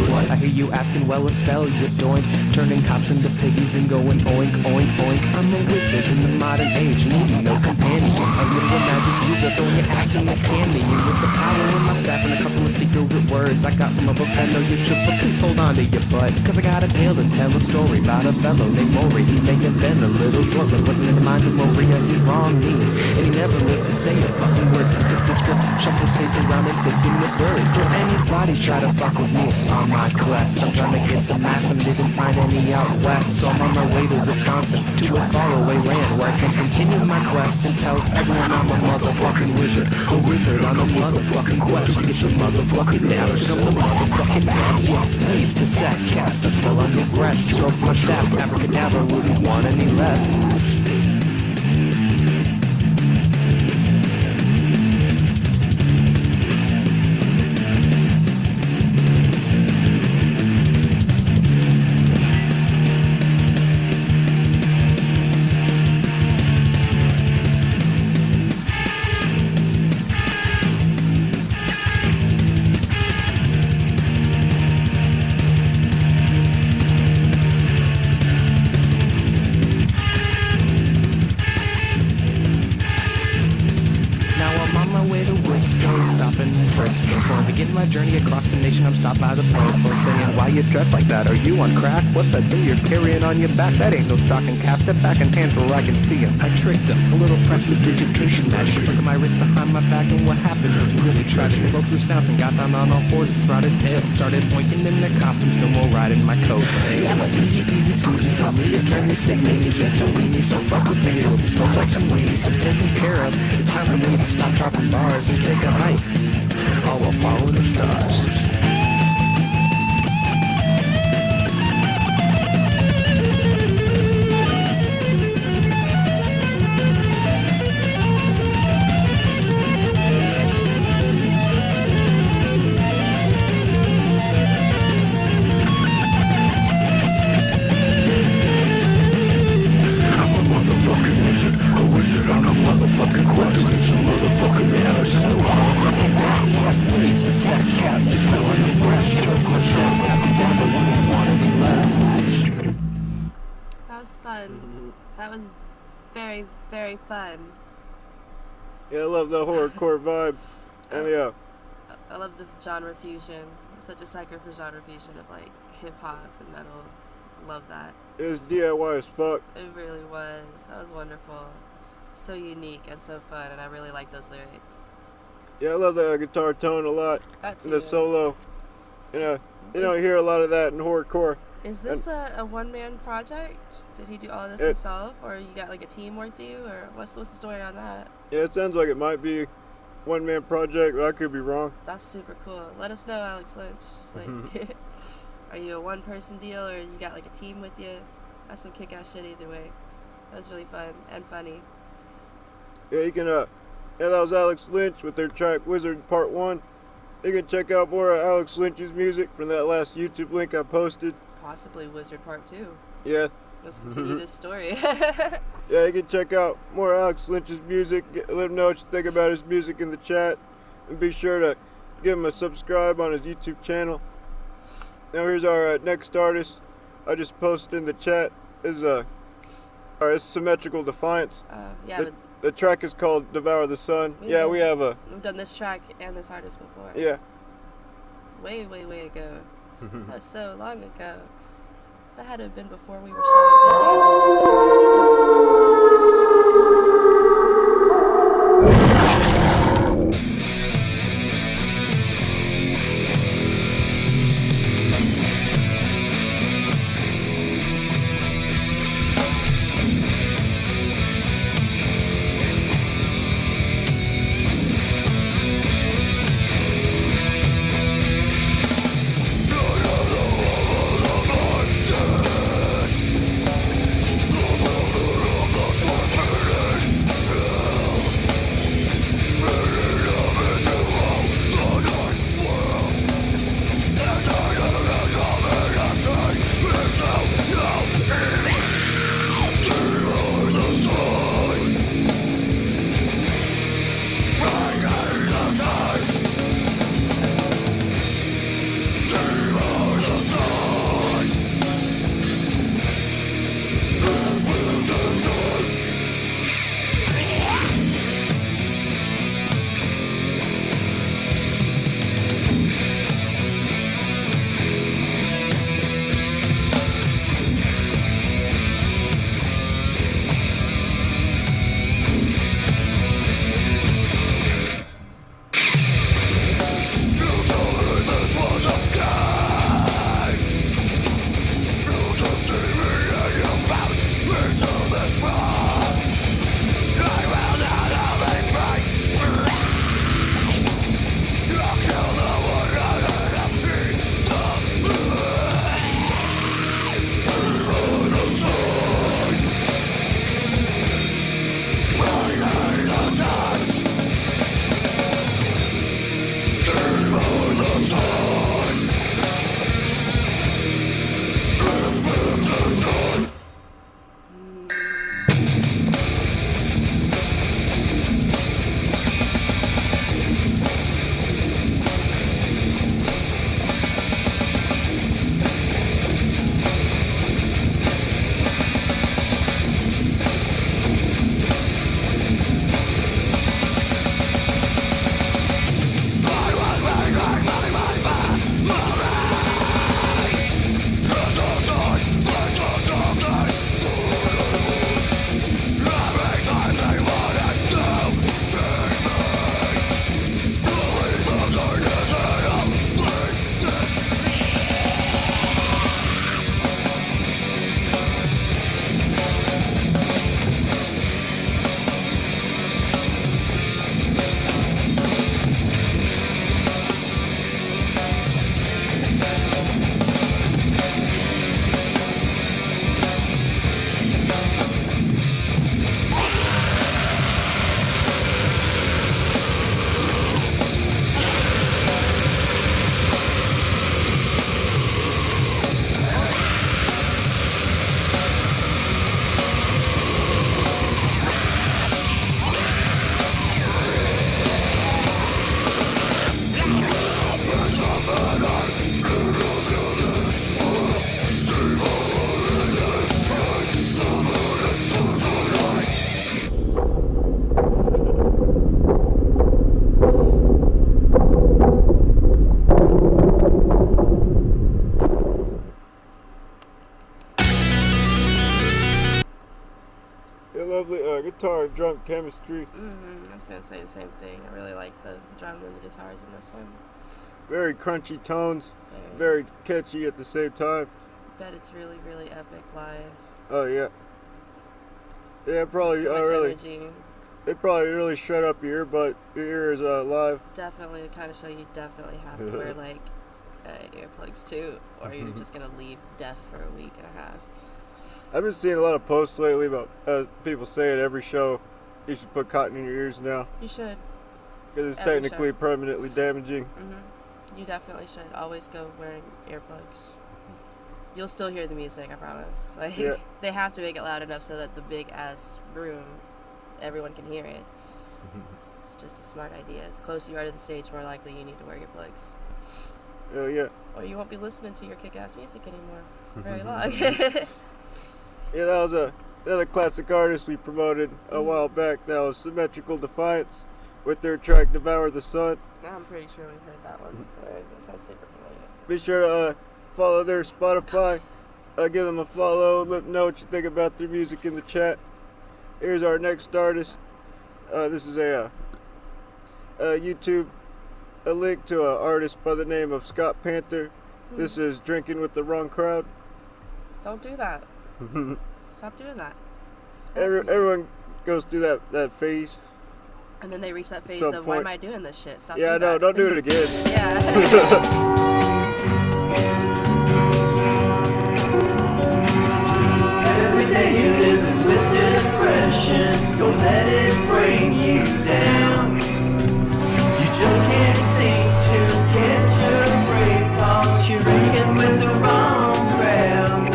what? I hear you asking, well, a spell you're doing, turning cops into piggies and going oink, oink, oink. I'm a wizard in the modern age, needing no companion, a little magic user, throwing your ass in the candy, and with the power in my staff and a couple of secret words I got from a book I know you should, but please hold on to your butt, cause I got a tale to tell, a story about a fellow named Maury. He may have been a little short, but wasn't in the minds of Maria. He wronged me, and he never lived to say a fucking word. Cause the script shuffle his face around and flipping the bird. For anybody try to fuck with me on my quest, I'm trying to get some ass and didn't find any out west. So I'm on my way to Wisconsin, to a faraway land where I can continue my quest and tell everyone I'm a motherfucking wizard. A wizard on a motherfucking quest to get some motherfucking ass, some motherfucking ass. Yes, please, to sex, cast a spell on your breast, stroke my staff, abracadabra, wouldn't want any less. Before I begin my journey across the nation, I'm stopped by the po-po saying, why you dressed like that? Are you on crack? What's that thing you're carrying on your back? That ain't no stocking cap. Step back and hands where I can see him. I tricked him. A little prestidigitation magic. Flick my wrist behind my back, and what happened was really tragic. Broke through snouts and got down on all fours and sprouted tails. Started boinking in their costumes, no more riding my coat. Yeah, it's easy, Susie, from me. Your turn is big, maybe such a weenie. So fuck with me, it'll be smoked like some weeds. I'm taken care of. It's time for me to stop dropping bars and take a hike. I will follow the stars. I'm a motherfucking wizard, a wizard on a motherfucking quest. Get some motherfucking ass, some motherfucking ass. Yes, please, the sex cast is still on your breast. Stroke my strap, happy down, but we don't want any less. That was fun. That was very, very fun. Yeah, I love the horrorcore vibe. And yeah, I love the genre fusion. I'm such a sucker for genre fusion of like hip hop and metal. Love that. it was DIY as fuck. It really was. That was wonderful. So unique and so fun, and I really like those lyrics. Yeah, I love the guitar tone a lot. That And the too. solo. You don't hear a lot of that in horrorcore. Is this a one-man project? Did he do all this himself, or you got like a team with you, or what's the story on that? Yeah, it sounds like it might be one-man project, but I could be wrong. That's super cool. Let us know, Alex Lynch. Like, are you a one-person deal, or you got like a team with you? That's some kick-ass shit either way. That was really fun and funny. Yeah, you can, that was Alex Lynch with their track Wizard Part 1. You can check out more of Alex Lynch's music from that last YouTube link I posted. Possibly Wizard Part 2. Yeah. Let's continue this story. Yeah, you can check out more Alex Lynch's music. Let him know what you think about his music in the chat. And be sure to give him a subscribe on his YouTube channel. Now here's our next artist. I just posted in the chat. Is Symmetrical Defiance. Yeah, The track is called Devour the Sun. We've done this track and this artist before. Yeah. Way ago. That was so long ago. That had to have been before we were showing guitar and drum chemistry. I was gonna say the same thing. I really like the drums and the guitars in this one. Very crunchy tones, very catchy at the same time. Bet it's really, really epic live. Oh yeah. Yeah, probably So much really. energy. It probably really shred up your ears live. Definitely, the kind of show you definitely have to wear like earplugs too, or you're just gonna leave deaf for a week and a half. I've been seeing a lot of posts lately about people saying every show you should put cotton in your ears now. You should. because it's Every technically show. permanently damaging. You definitely should always go wearing earplugs. You'll still hear the music, I promise. Like, Yeah. they have to make it loud enough so that the big ass room, everyone can hear it. It's just a smart idea. The closer you are to the stage, more likely you need to wear earplugs. Oh yeah. Or you won't be listening to your kick-ass music anymore for very long. Yeah, that was another classic artist we promoted a while back. That was Symmetrical Defiance with their track Devour the Sun. I'm pretty sure we've heard that one before. That sounds super familiar. Be sure to follow their Spotify. Give them a follow. Let them know what you think about their music in the chat. Here's our next artist. This is a YouTube, a link to an artist by the name of Scott Panther. This is Drinking with the Wrong Crowd. Don't do that. Stop doing that. It's bad for you. Everyone goes through that phase. And then they reach that phase Some of, why am point. I doing this shit? Stop Yeah, I doing know. that. Don't do it again. Yeah. Every day you're living with depression, don't let it bring you down. You just can't seem to catch your break, cause you're drinking with the wrong crowd.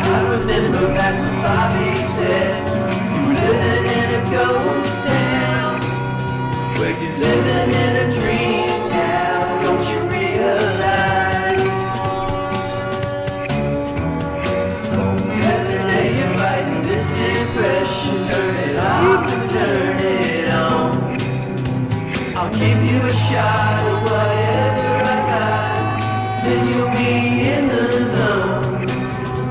I remember back when Bobby said you were living in a ghost town, where you're living in a dream now, don't you realize? This depression, turn it off and turn it on. I'll give you a shot of whatever I got, then you'll be in the zone.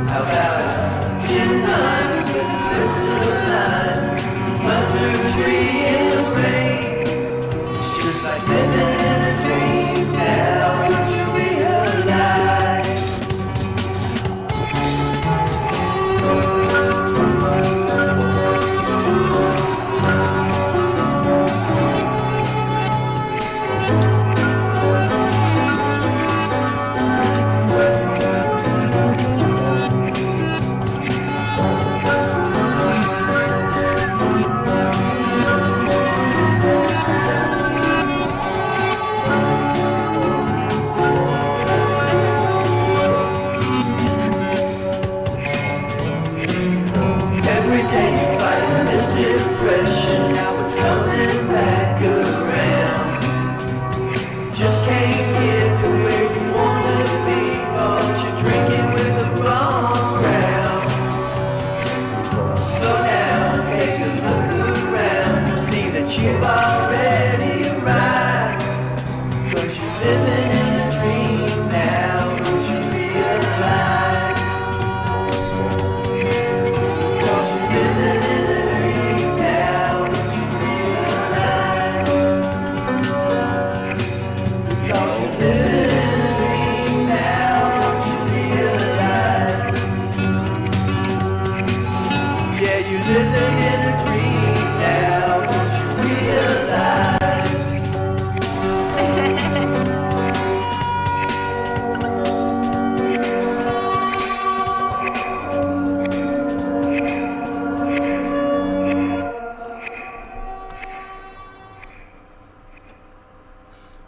How about a gin tonic with a twist of lime, under a tree in the rain? It's just like living in a dream now, don't you realize? Every day you're fighting this depression, now it's coming back around. Just can't get to where you want to be, cause you're drinking with the wrong crowd. Slow down, take a look around, you'll see that you've already arrived. Cause you're living in a dream now, don't you realize? Cause you're living in a dream now, don't you realize? Cause you're living in a dream now, don't you realize? Yeah, you're living in a dream now, don't you realize?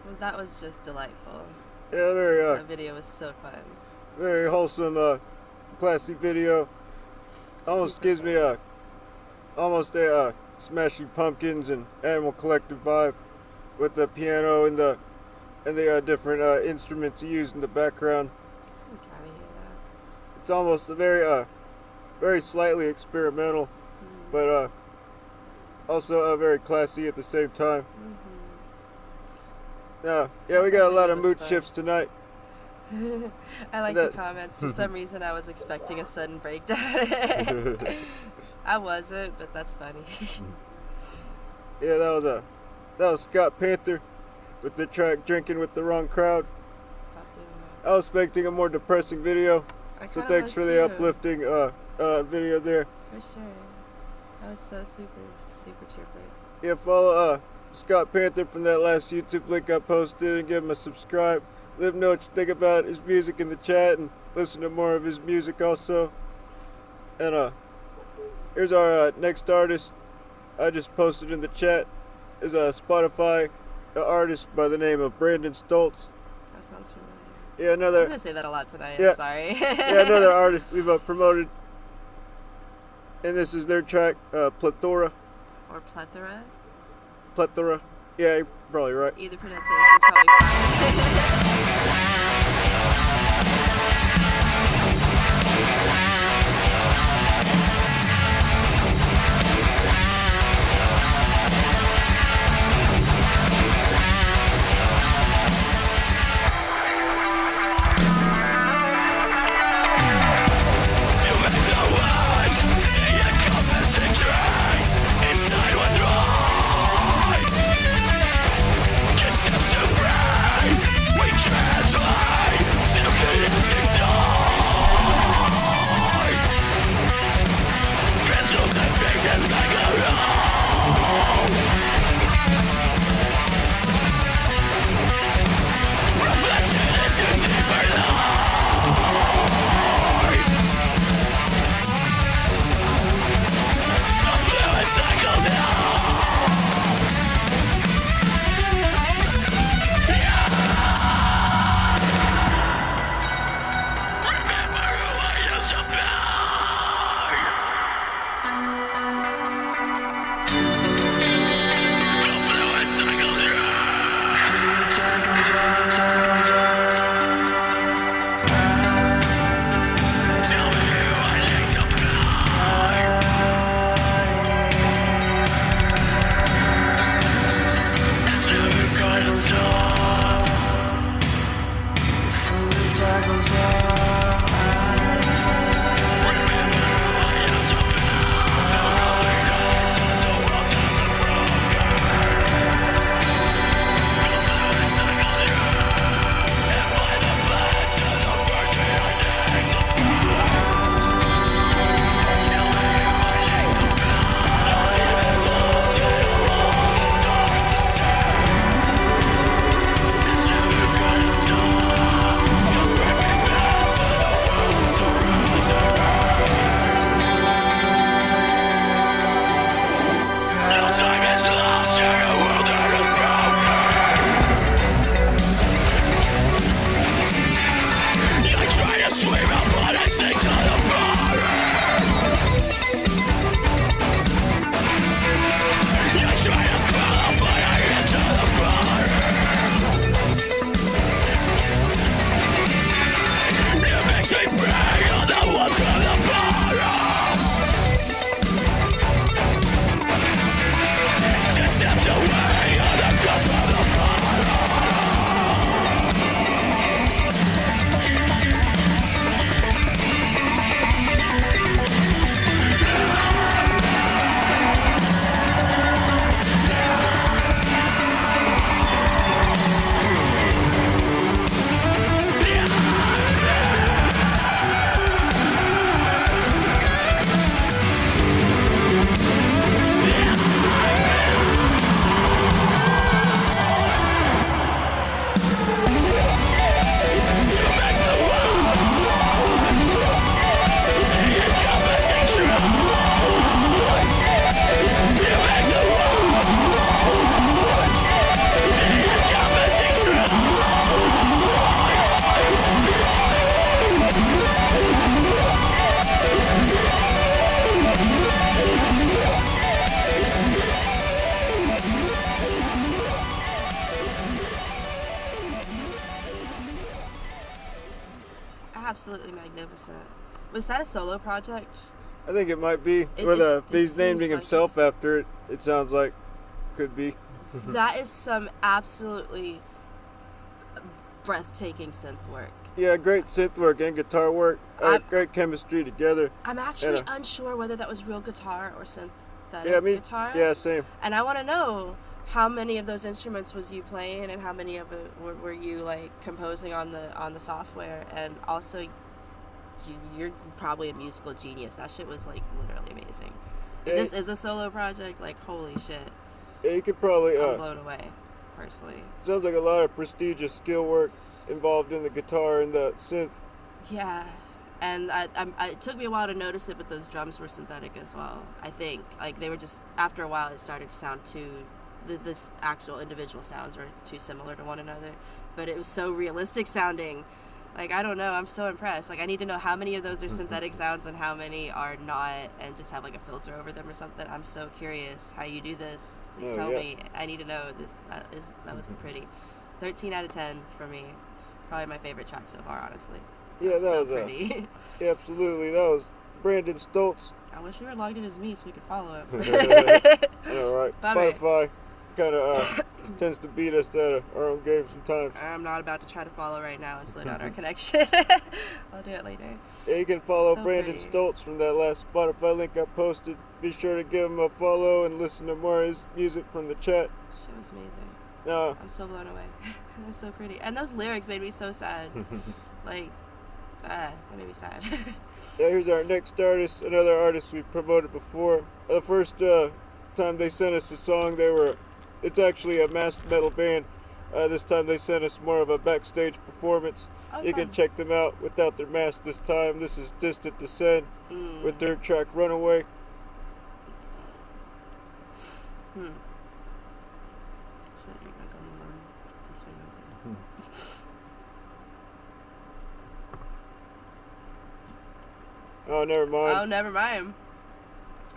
Well, that was just delightful. Yeah, very That video was so fun. very wholesome, classy video. Almost Super gives me almost a Smashing Pumpkins and Animal Collective vibe, with the piano and the different instruments used in the background. I'm trying to hear that. It's almost a very slightly experimental, but also very classy at the same time. Yeah, we got a lot of mood shifts tonight. I like That- the comments. For some reason, I was expecting a sudden breakdown. I wasn't, but that's funny. Yeah, that was Scott Panther with the track "Drinking with the Wrong Crowd." Stop doing I was expecting a more depressing video, that. so thanks for the uplifting video there. For sure. That was so super cheerful. Yeah, follow Scott Panther from that last YouTube link I posted and give him a subscribe. Let him know what you think about his music in the chat and listen to more of his music also. And here's our next artist. I just posted in the chat. is a Spotify artist by the name of Brandon Stoltz. That sounds familiar. Yeah, I'm another. gonna say that a lot tonight. Yeah. I'm sorry. Yeah, another artist we've promoted. And this is their track, Plethora. Or plethora. Plethora. Yeah, you're probably right. Either pronunciation is probably fine. Absolutely magnificent. Was that a solo project? I think it might be. He's naming himself after it. It sounds like could be. That is some absolutely breathtaking synth work. Yeah, great synth work and guitar work. Great chemistry together. I'm actually unsure whether that was real guitar or synthetic guitar. Yeah, same. And I want to know how many of those instruments was you playing, and how many of it were you like composing on the software, and also you're probably a musical genius. That shit was like literally amazing. If this is a solo project, like holy shit. Yeah, you could probably. I'm blown away, personally. Sounds like a lot of prestigious skill work involved in the guitar and the synth. Yeah, and it took me a while to notice it, but those drums were synthetic as well. I think like they were just after a while it started to sound too this actual individual sounds were too similar to one another, but it was so realistic sounding. Like, I don't know, I'm so impressed. Like, I need to know how many of those are synthetic sounds and how many are not, and just have like a filter over them or something. I'm so curious how you do this. Please tell me. I need to know this. That was pretty. 13 out of 10 for me. Probably my favorite track so far, honestly. Yeah, that so was pretty. Yeah, absolutely. That was Brandon Stoltz. I wish we were logged in as me so we could follow him. All right. Spotify kind of tends to beat us at our own game sometimes. I'm not about to try to follow right now and slow down our connection. I'll do it later. Yeah, you can follow So Brandon pretty. Stoltz from that last Spotify link I posted. Be sure to give him a follow and listen to more of his music from the chat. She was amazing. No. I'm so blown away. It was so pretty. And those lyrics made me so sad. Like, that made me sad. Yeah, here's our next artist, another artist we promoted before. The first time they sent us a song, it's actually a masked metal band. This time they sent us more of a backstage performance. Oh, You fun. can check them out without their mask this time. This is Distant Descent with their track Runaway. Oh, never mind. Oh, never mind.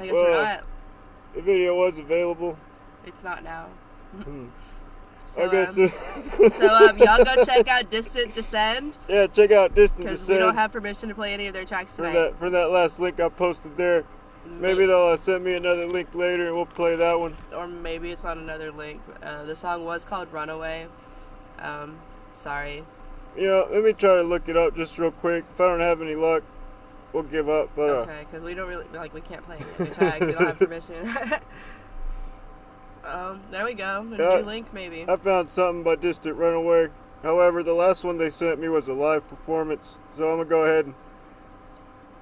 I guess Well, we're not. The video was available. It's not now. I guess. Y'all go check out Distant Descend, Yeah, check out Distant because Descent. we don't have permission to play any of their tracks tonight. from that last link I posted there. Maybe they'll send me another link later and we'll play that one. Or maybe it's on another link. The song was called Runaway. Sorry. You know, let me try to look it up just real quick. If I don't have any luck, we'll give up. But Okay, because we don't really, we can't play any of their tracks. We don't have permission. There we go. A new link, maybe. I found something by Distant Runaway. However, the last one they sent me was a live performance. So I'm going to go ahead and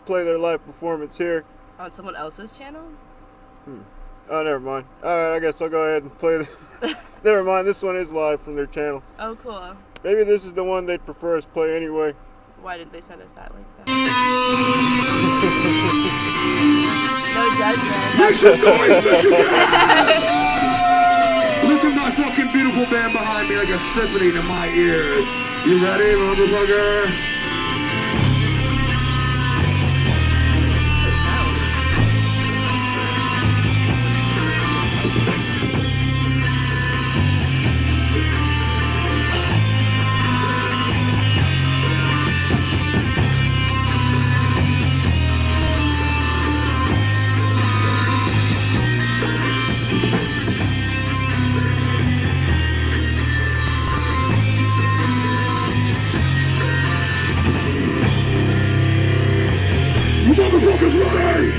play their live performance here. On someone else's channel? Oh, never mind. Alright, I guess I'll go ahead and play Never mind, this one is live from their channel. Oh, cool. Maybe this is the one they'd prefer us play anyway. Why did they send us that link, though? No judgment. Make this noise! Listen to my fucking beautiful band behind me like a symphony to my ears. You ready, motherfucker? You motherfuckers ready?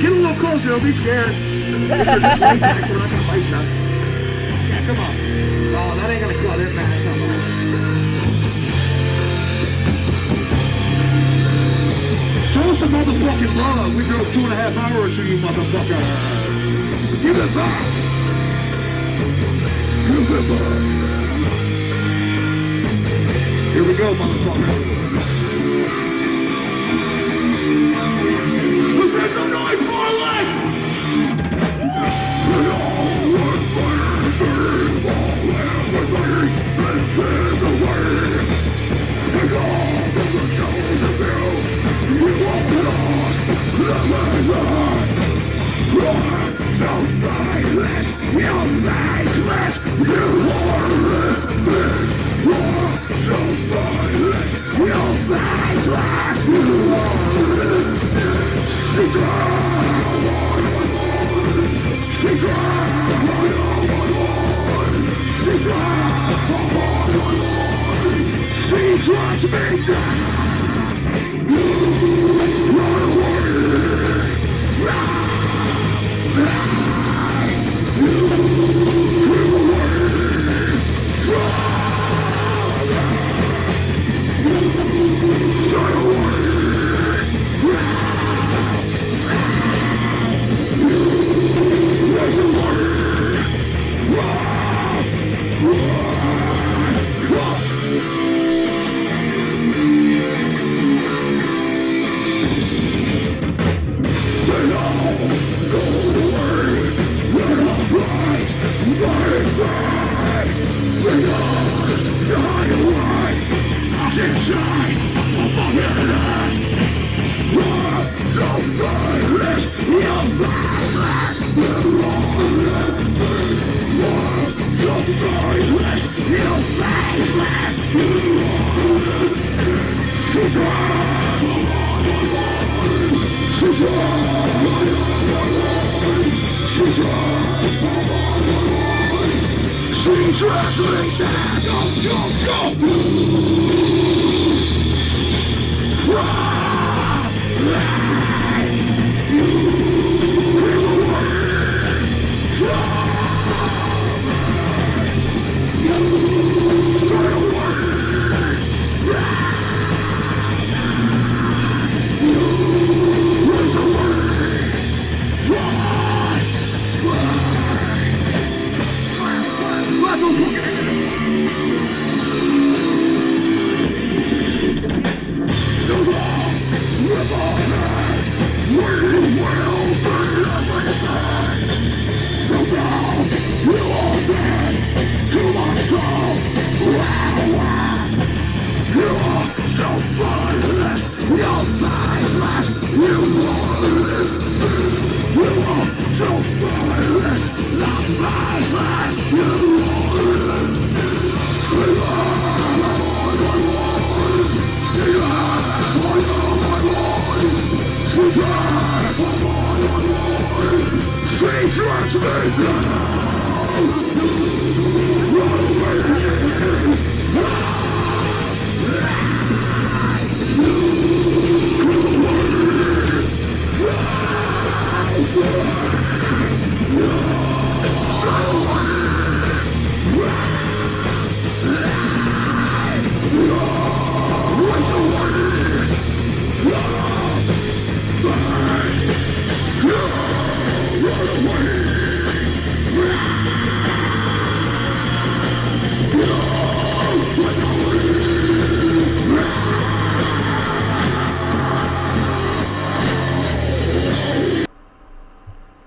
Get a little closer, don't be scared. We're not gonna fight you. Yeah, come on. Oh, that ain't gonna cut it, man. Come on. Show us some motherfucking love. We drove 2.5 hours for you, motherfucker. Give it back. Give it back. Here we go, motherfucker. Let's make some noise, Marlins!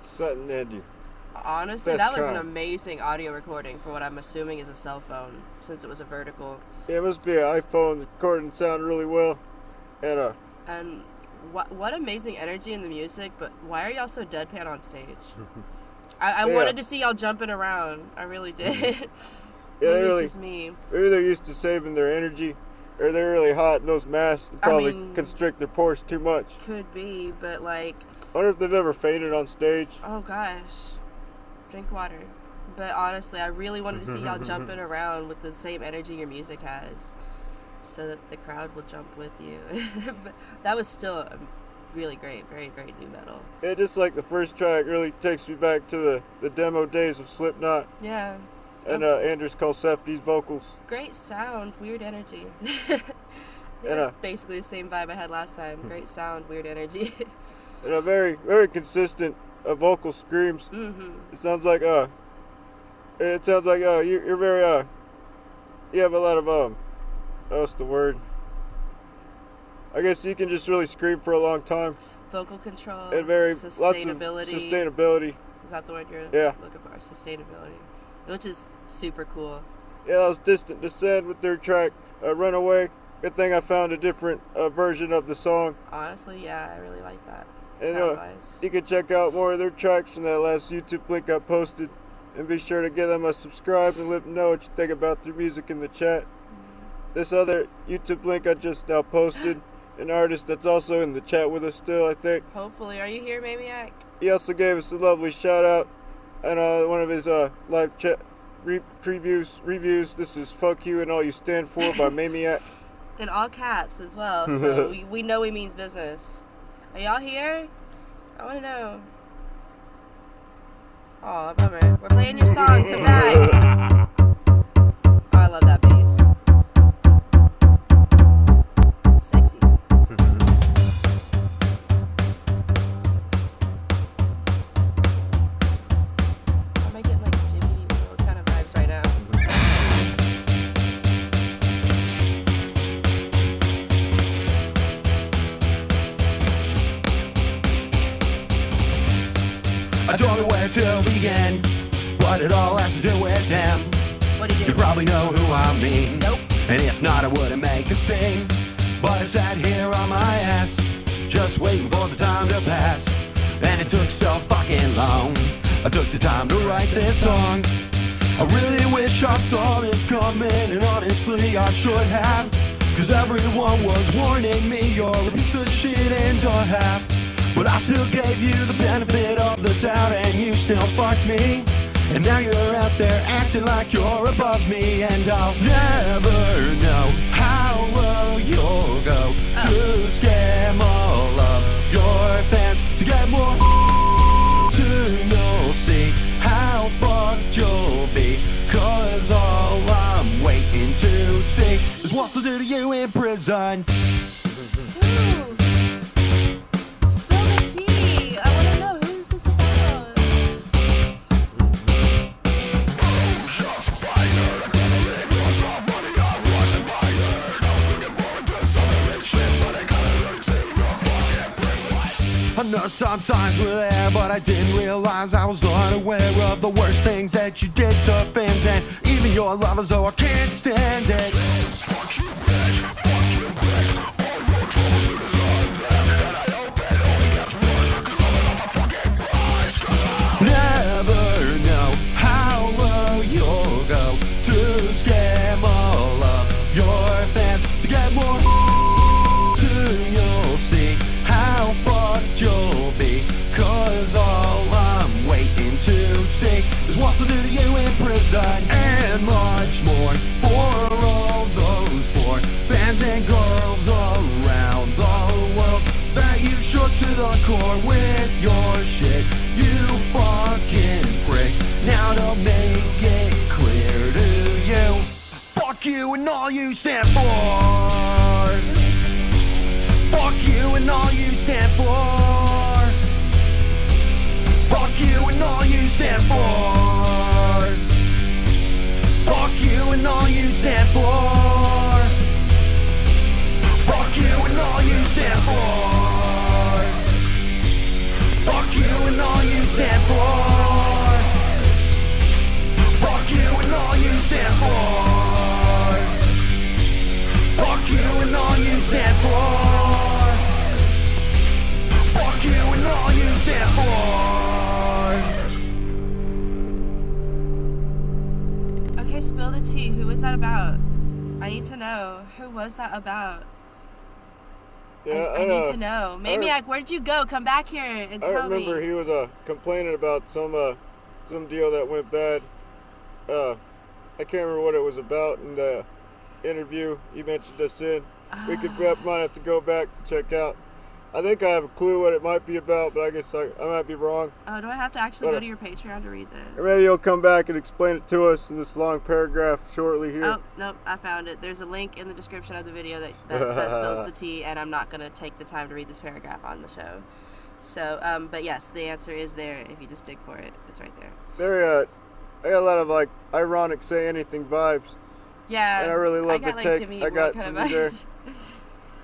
Sutton Andy. Honestly, Best that was an kind. amazing audio recording for what I'm assuming is a cell phone, since it was a vertical. Yeah, it must be an iPhone recording sound really well. And And what amazing energy in the music, but why are y'all so deadpan on stage? I Yeah. wanted to see y'all jumping around. I really did. Yeah, Maybe really- it's just me. maybe they're used to saving their energy, or they're really hot in those masks and probably mean- constrict their pores too much. Could be, but like, I wonder if they've ever fainted on stage. oh gosh, drink water. But honestly, I really wanted to see y'all jumping around with the same energy your music has, so that the crowd will jump with you. But that was still really great, very great new metal. Yeah, just like the first track really takes me back to the demo days of Slipknot Yeah, and Anders Kalsefti's vocals. great sound, weird energy. It And, was basically the same vibe I had last time. Great sound, weird energy. And a very, very consistent vocal screams. It sounds like you're very you have a lot of what's the word? I guess you can just really scream for a long time. Vocal control, And lots of sustainability. sustainability. Is that the word you're Yeah. looking for? Sustainability, which is super cool. Yeah, that was Distant Descent with their track Runaway. Good thing I found a different version of the song. Honestly, yeah, I really like that. And Sound-wise. you can check out more of their tracks from that last YouTube link I posted. And be sure to give them a subscribe and let them know what you think about their music in the chat. This other YouTube link I just now posted, an artist that's also in the chat with us still, I think. Hopefully, are you here, Maniac? He also gave us a lovely shout out and one of his live chat reviews. This is Fuck You and All You Stand For by Maniac. In all caps as well, so we know he means business. Are y'all here? I want to know. Oh, bummer. We're playing your song. Come back. Oh, I love that bass. Sexy. Am I getting like Jimmy Eat kind of vibes right now? I don't know where to begin, what it all has to do with them. What do you You do? probably know who I mean. Nope. And if not, I wouldn't make a scene. But I sat here on my ass, just waiting for the time to pass. And it took so fucking long. I took the time to write this song. I really wish I saw this coming, and honestly I should have. Cause everyone was warning me, you're a piece of shit and a half. But I still gave you the benefit of the doubt, and you still fucked me. And now you're out there acting like you're above me, and I'll never know how low you'll go to scam all of your fans to get more. Soon you'll see how fucked you'll be, 'cause all I'm waiting to see is what they'll do to you in prison. Ooh. Spill the tea. I want to know, who's this about? I know some signs were there, but I didn't realize I was unaware of the worst things that you did to fans and even your lovers, though I can't stand it. Fuck you, bitch. Fuck you, bitch. All your troubles in the sun, and I hope it only gets worse, 'cause I'm about to fucking rise, 'cause I never know how low you'll go to scam all of your fans to get more. Soon you'll see how fucked you'll be, 'cause all I'm waiting to see is what they'll do to you in prison, and much more for all those poor fans and girls around the world that you shook to the core with your shit, you fucking prick. Now to make it clear to you, fuck you and all you stand for. Fuck you and all you stand for. Fuck you and all you stand for. Fuck you and all you stand for. Fuck you and all you stand for. Fuck you and all you stand for. Fuck you and all you stand for. Fuck you and all you stand for. Fuck you and all you stand for. Okay, spill the tea. Who was that about? I need to know. Who was that about? Yeah, I need to know. Maniac, where'd you go? Come back here and tell me. I remember he was complaining about some deal that went bad. I can't remember what it was about in the interview. You mentioned us in. We might have to go back to check out. I think I have a clue what it might be about, but I guess I might be wrong. Oh, do I have to actually go to your Patreon to read this? Or maybe you'll come back and explain it to us in this long paragraph shortly here. Oh, nope, I found it. There's a link in the description of the video that spills the tea, and I'm not going to take the time to read this paragraph on the show. So, but yes, the answer is there. If you just dig for it, it's right there. I got a lot of ironic say anything vibes. Yeah, and I really love the take Jimmy I got kind from of you there.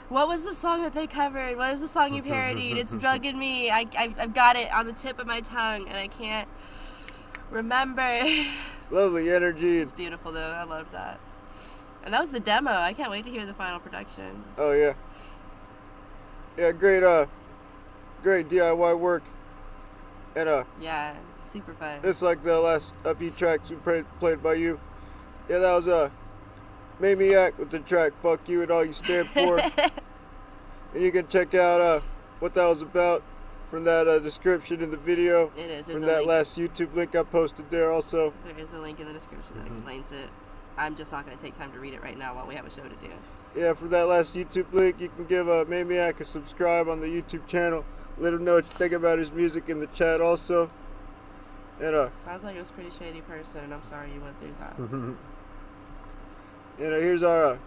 What was the song that they covered? What was the song you parodied? It's Drugging Me. I've got it on the tip of my tongue, and I can't remember. Lovely energy. It's beautiful, though. I love that. And that was the demo. I can't wait to hear the final production. Oh, yeah. Yeah, great DIY work. And, yeah, super fun. It's like the last upbeat tracks we played by you. Yeah, that was, Maniac with the track Fuck You and All You Stand For. And you can check out what that was about from that description in the video. It is. From that last YouTube link I posted there also. There is a link in the description that explains it. I'm just not going to take time to read it right now while we have a show to do. Yeah, for that last YouTube link, you can give Maniac a subscribe on the YouTube channel. Let him know what you think about his music in the chat also. And sounds like it was a pretty shady person, and I'm sorry you went through that. And here's our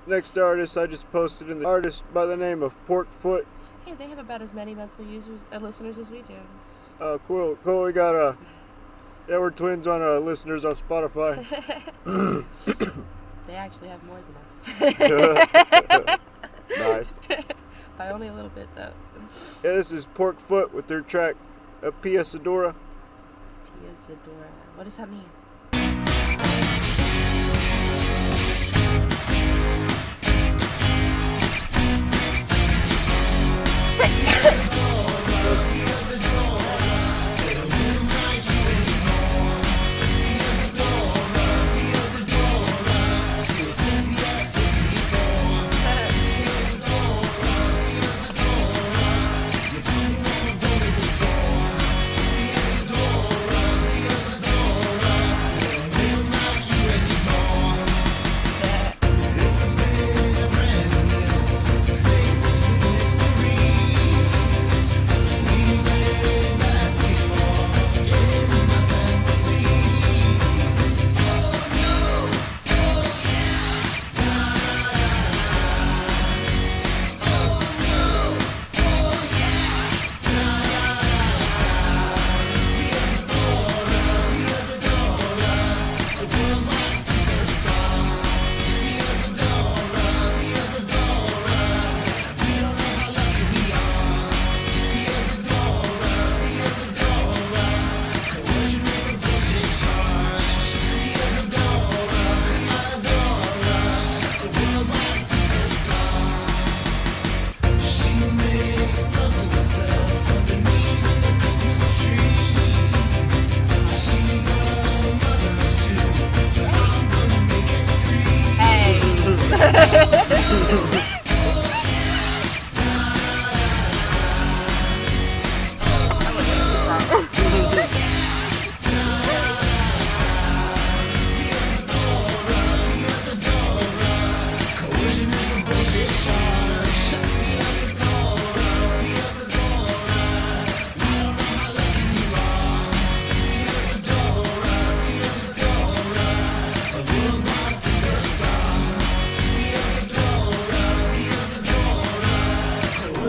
next artist. I just posted in the artist by the name of Porkfoot. Hey, they have about as many monthly listeners as we do. Oh, cool. We got yeah, we're twins on listeners on Spotify. They actually have more than us. Nice. By only a little bit, though. Yeah, this is Porkfoot with their track Pia Sedora. Pia Sedora. What does that mean?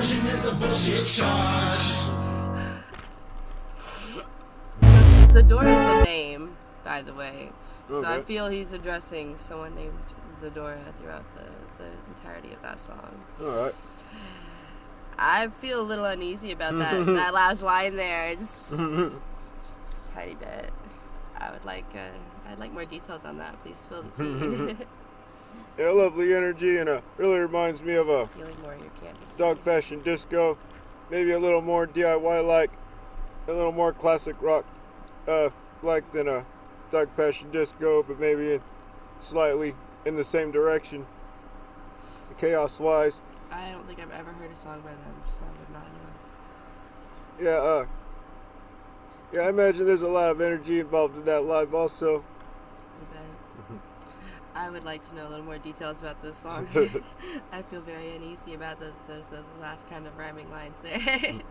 Extortion is a bullshit charge. Zadora's a name, by the way. So Okay. I feel he's addressing someone named Zadora throughout the entirety of that song. Alright. I feel a little uneasy about that last line there. Just a tiny bit. I'd like more details on that. Please spill the tea. Yeah, lovely energy, and really reminds me of a Feeling more of your candy. dog fashion disco. Maybe a little more DIY like, a little more classic rock like than a dog fashion disco, but maybe slightly in the same direction, chaos wise. I don't think I've ever heard a song by them, so I would not know. Yeah, I imagine there's a lot of energy involved in that live also. I would like to know a little more details about this song. I feel very uneasy about those last kind of rhyming lines there.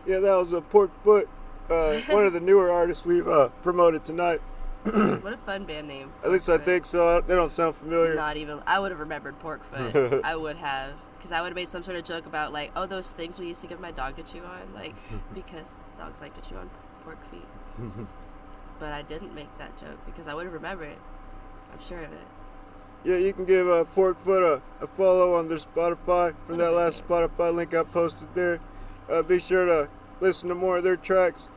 Yeah, that was a Pork Foot, one of the newer artists we've promoted tonight. What a fun band name. At least I think so. They don't sound familiar. Not even. I would have remembered Porkfoot. I would have. Because I would have made some sort of joke about, like, oh, those things we used to give my dog to chew on. Like, because dogs like to chew on pork feet. But I didn't make that joke because I would have remembered it. I'm sure of it. Yeah, you can give Porkfoot a follow on their Spotify from that last Spotify link I posted there. Be sure to listen to more of their tracks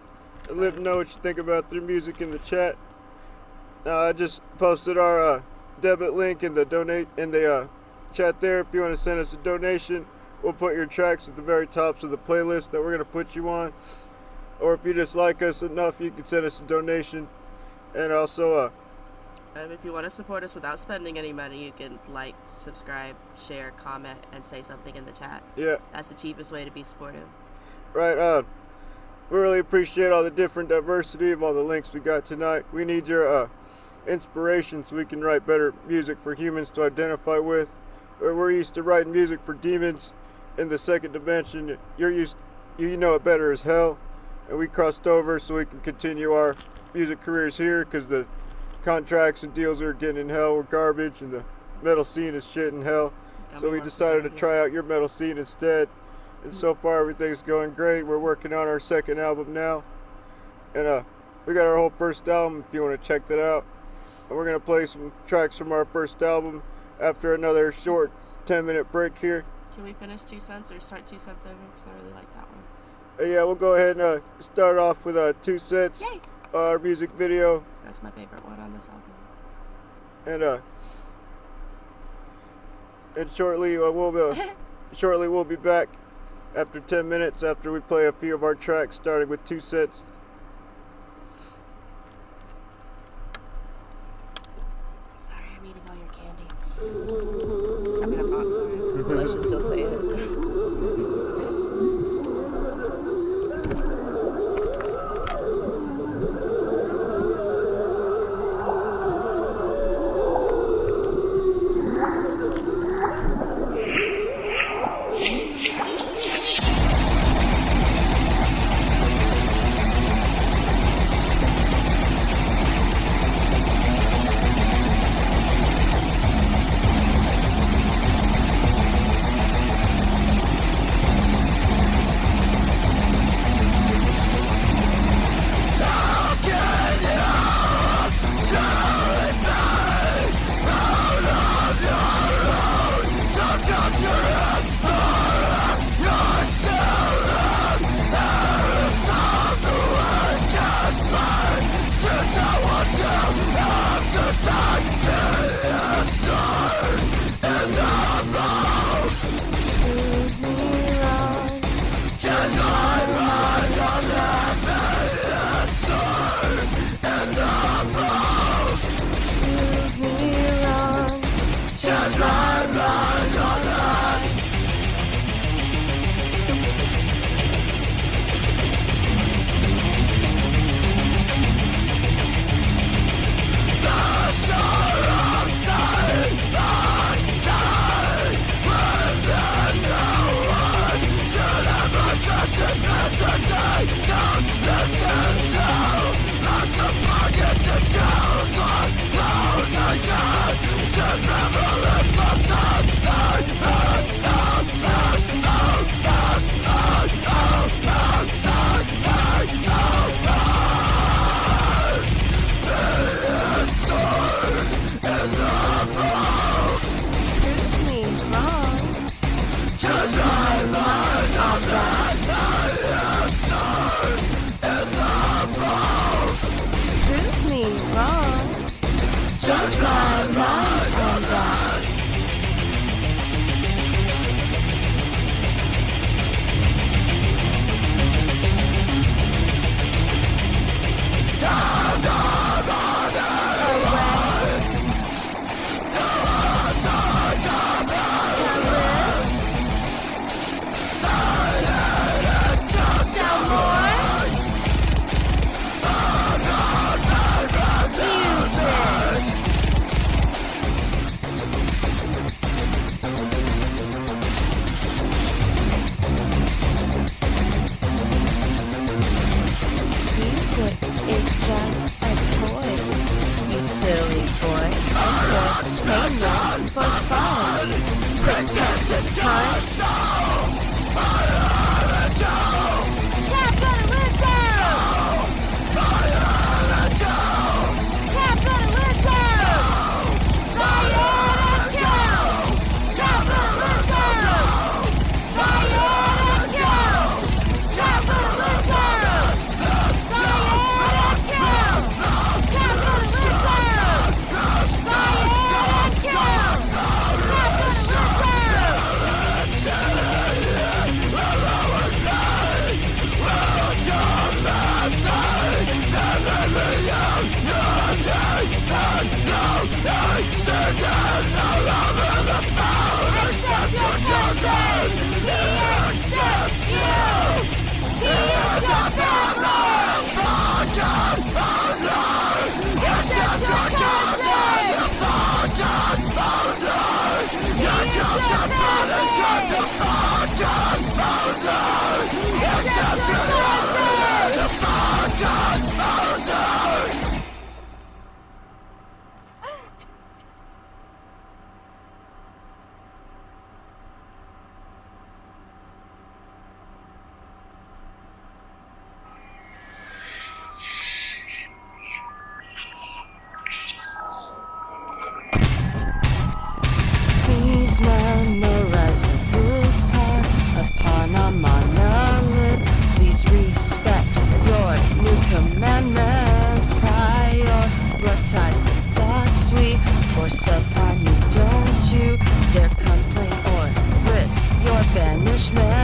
and let them know what you think about their music in the chat. I just posted our debit link in the chat there. If you want to send us a donation, we'll put your tracks at the very tops of the playlist that we're going to put you on. Or if you just like us enough, you can send us a donation. And also, if you want to support us without spending any money, you can like, subscribe, share, comment, and say something in the chat. Yeah. That's the cheapest way to be supportive. Right. We really appreciate all the different diversity of all the links we got tonight. We need your inspiration so we can write better music for humans to identify with. We're used to writing music for demons in the second dimension. You know it better as hell. And we crossed over so we can continue our music careers here because the contracts and deals we were getting in hell were garbage and the metal scene is shit in hell. So we decided to try out your metal scene instead. And so far everything's going great. We're working on our second album now. And we got our whole first album if you want to check that out. And we're going to play some tracks from our first album after another short 10-minute break here. Can we finish 2 Cents or start 2 Cents over? Because I really like that one. Yeah, we'll go ahead and start off with 2 Cents. Yay! Our music video. That's my favorite one on this album. And shortly we'll be back after 10 minutes after we play a few of our tracks, starting with 2 Cents. Sorry, I'm eating all your candy. I mean, I'm not sorry. Well, I should still say it. Memorize the rules carved upon a monolith. Please respect your new commandments. Prioritize the thoughts we force upon you. Don't you dare complain or risk your banishment.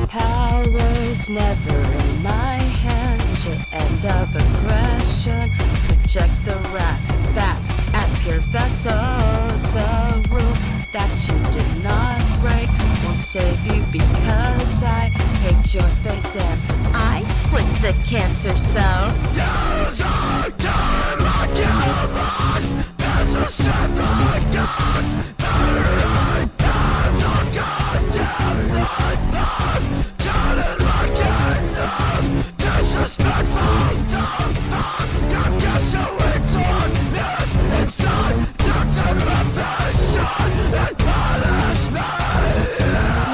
Power's never in my hands. Your end of aggression. Project the wrath back at pure vessels. The rule that you did not break won't save you because I hate your face and I split the cancer cells.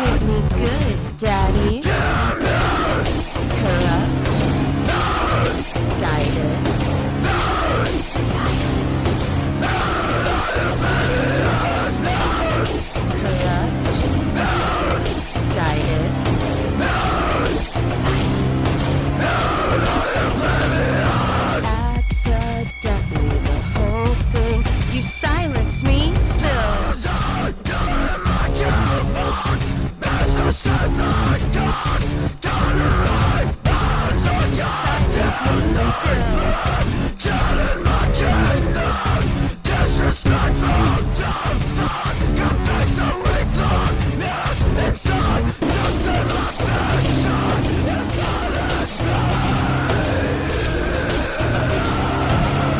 Hit me good, Daddy. Corrupt. Guided. Silence. Corrupt. Guided. Silence. Accidentally the whole thing. You silence me still.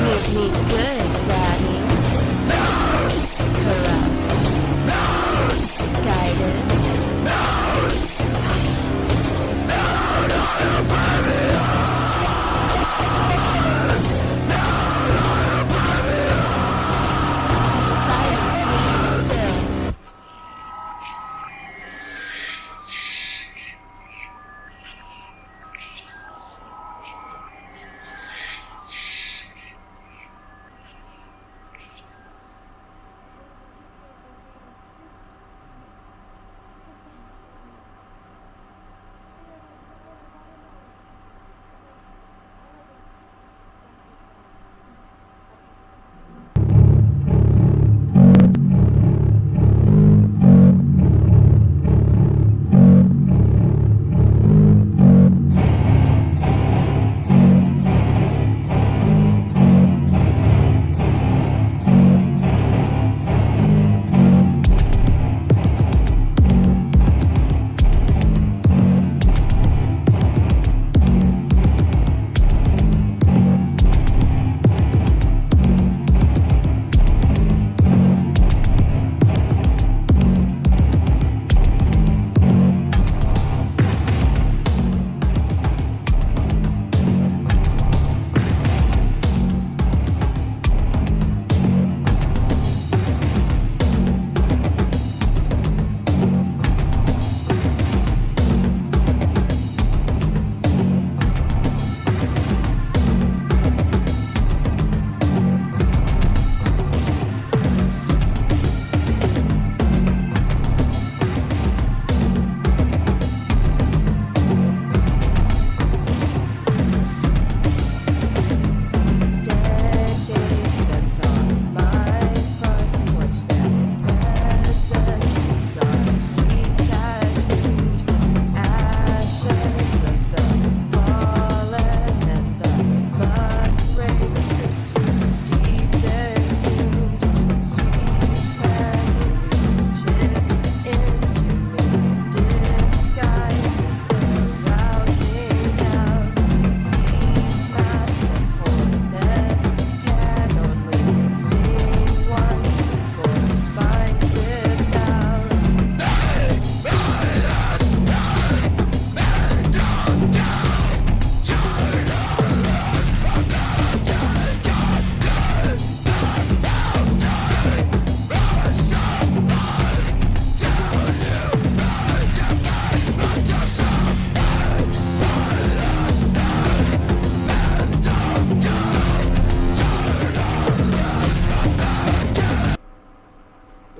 Make me good, Daddy. Corrupt. Guided. Silence.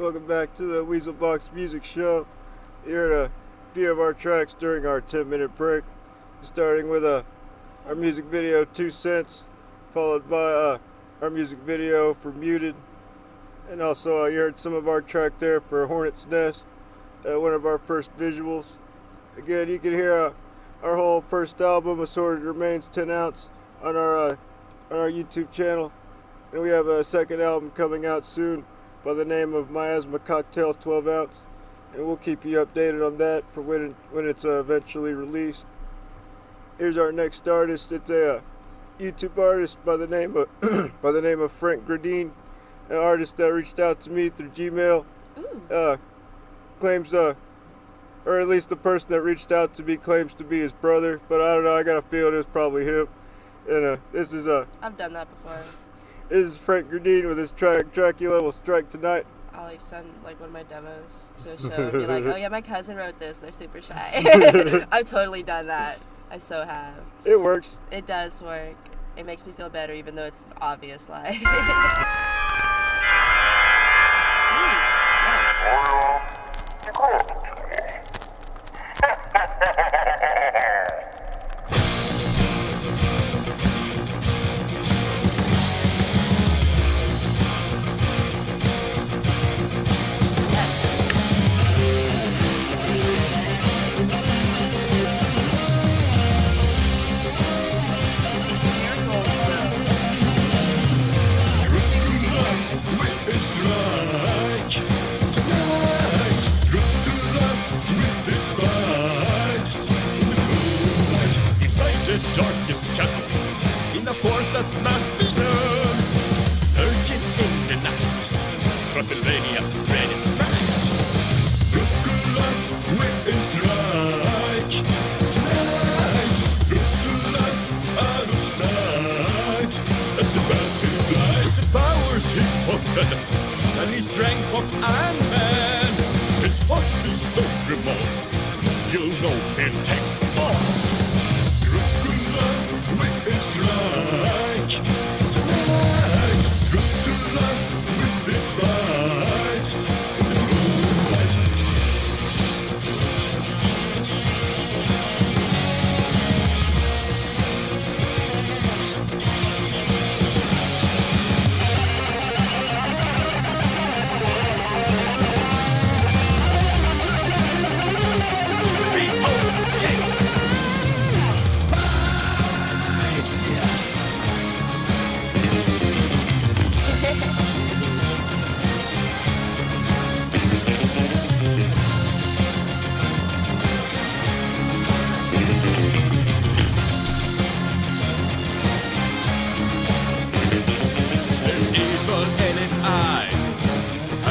Welcome back to the Weasel Box Music Show. Here are a few of our tracks during our 10-minute break. Starting with our music video, 2 Cents, followed by our music video for Muted. And also you heard some of our track there for Hornet's Nest, one of our first visuals. Again, you can hear our whole first album, Assorted Remains 10 Ounce, on our YouTube channel. And we have a second album coming out soon by the name of Miasma Cocktail 12 Ounce. And we'll keep you updated on that for when it's eventually released. Here's our next artist. It's a YouTube artist by the name of Frank Gradine, an artist that reached out to me through Gmail. Claims or at least the person that reached out to me claims to be his brother, but I don't know. I got a feeling it's probably him. And this is I've done that before. This is Frank Gradine with his track Dracula Will Strike Tonight. I'll like send like one of my demos to a show and be like, oh yeah, my cousin wrote this. They're super shy. I've totally done that. I so have. It works. It does work. It makes me feel better even though it's an obvious lie. Darkest chasm in the forest that must be known, lurking in the night, Transylvania's reddest fight. Dracula will strike tonight. Dracula out of sight as the battlefield flies. The powers he possesses and his strength of Iron Man. His heart is no remorse. You'll know it takes more. Strike tonight, Dracula with the spikes in the moonlight.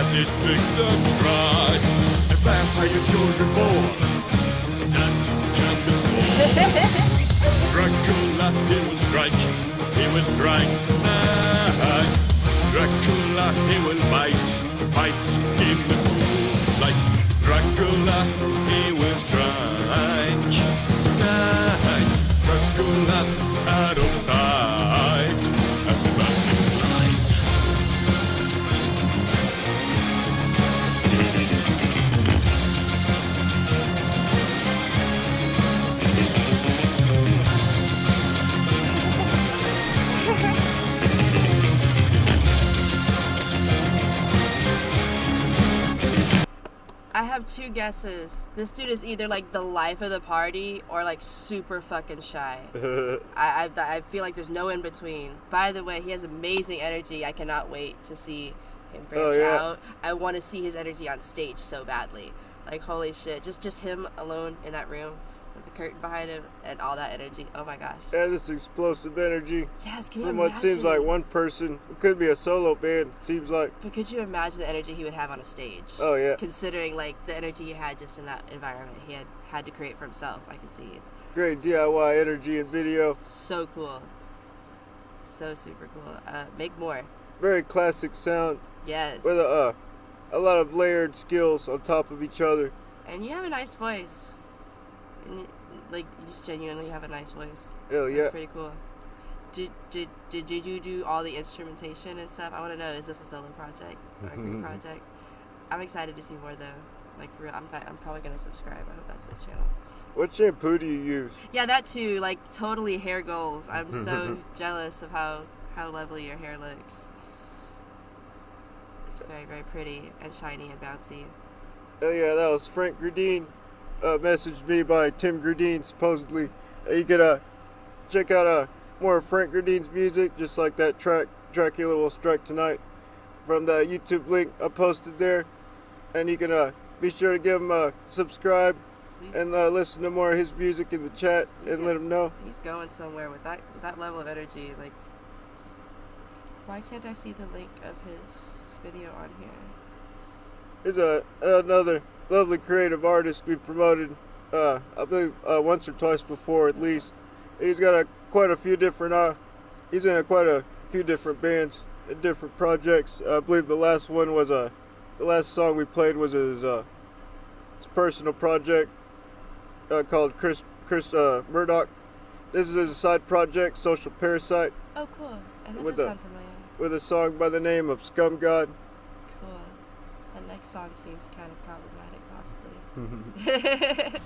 His victim cries. A vampire children born that can be sworn. Dracula, he will strike tonight. Dracula, he will bite in the moonlight. Dracula, he will strike tonight. Dracula, out of sight as the battle flies. I have 2 guesses. This dude is either like the life of the party or like super fucking shy. I feel like there's no in between. By the way, he has amazing energy. I cannot wait to see him branch out. I want to see his energy on stage so badly. Like holy shit, just him alone in that room with the curtain behind him and all that energy. Oh my gosh. And this explosive energy. Yes, can you from imagine? what seems like one person. It could be a solo band, seems like. But could you imagine the energy he would have on a stage? Oh yeah. Considering like the energy he had just in that environment he had to create for himself, I can see it. Great DIY energy and video. So cool. So super cool. Make more. Very classic sound. Yes. With a lot of layered skills on top of each other. And you have a nice voice. And you just genuinely have a nice voice. Hell yeah. That's pretty cool. Did you do all the instrumentation and stuff? I want to know, is this a solo project or a group project? I'm excited to see more though. Like for real, I'm probably gonna subscribe. I hope that's his channel. What shampoo do you use? Yeah, that too. Like totally hair goals. I'm so jealous of how lovely your hair looks. It's very, very pretty and shiny and bouncy. Oh yeah, that was Frank Gradine. Messaged me by Tim Gradine, supposedly. You could check out more of Frank Gradine's music, just like that track, Dracula Will Strike Tonight, from the YouTube link I posted there. And you can be sure to give him a subscribe. Please. And listen to more of his music in the chat and let him know. He's going somewhere with that level of energy. Like, why can't I see the link of his video on here? He's another lovely creative artist we promoted, I believe, once or twice before at least. He's got quite a few different, he's in quite a few different bands and different projects. I believe the last one was, the last song we played was his personal project called Chris Murdoch. This is his side project, Social Parasite. Oh, cool. And that With does sound familiar. With a song by the name of Scum God. Cool. That next song seems kind of problematic, possibly.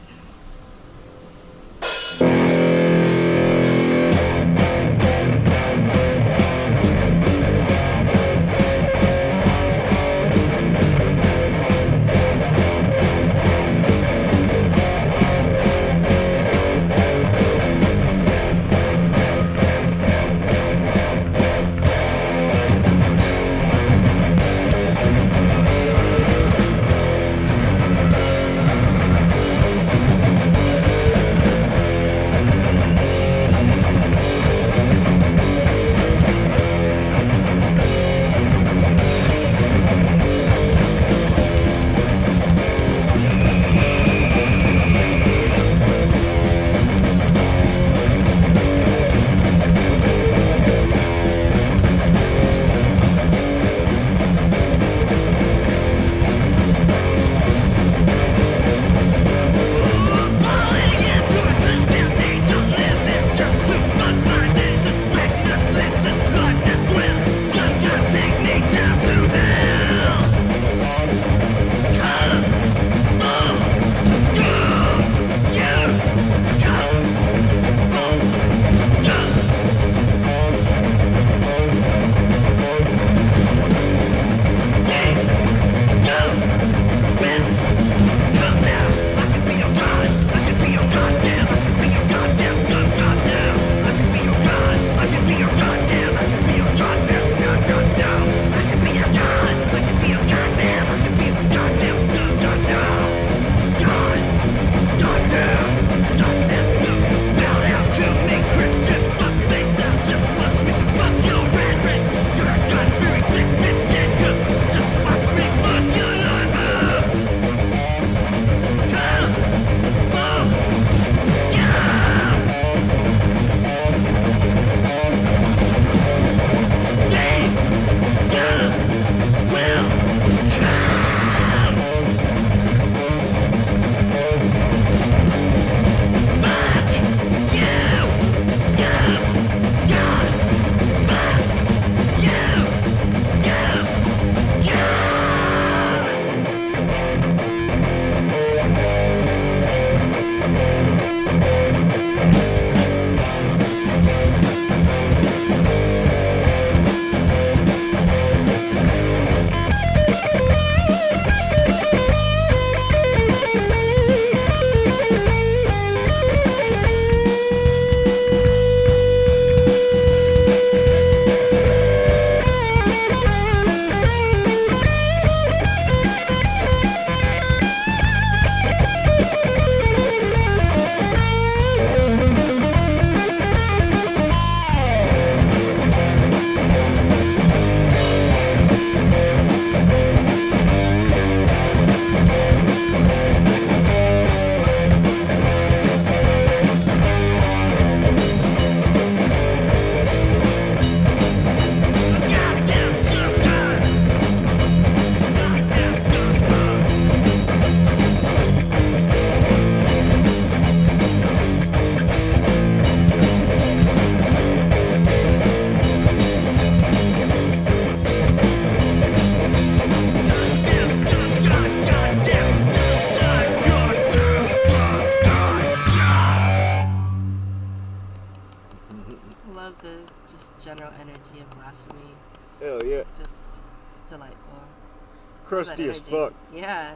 crusty as energy. fuck. Yeah.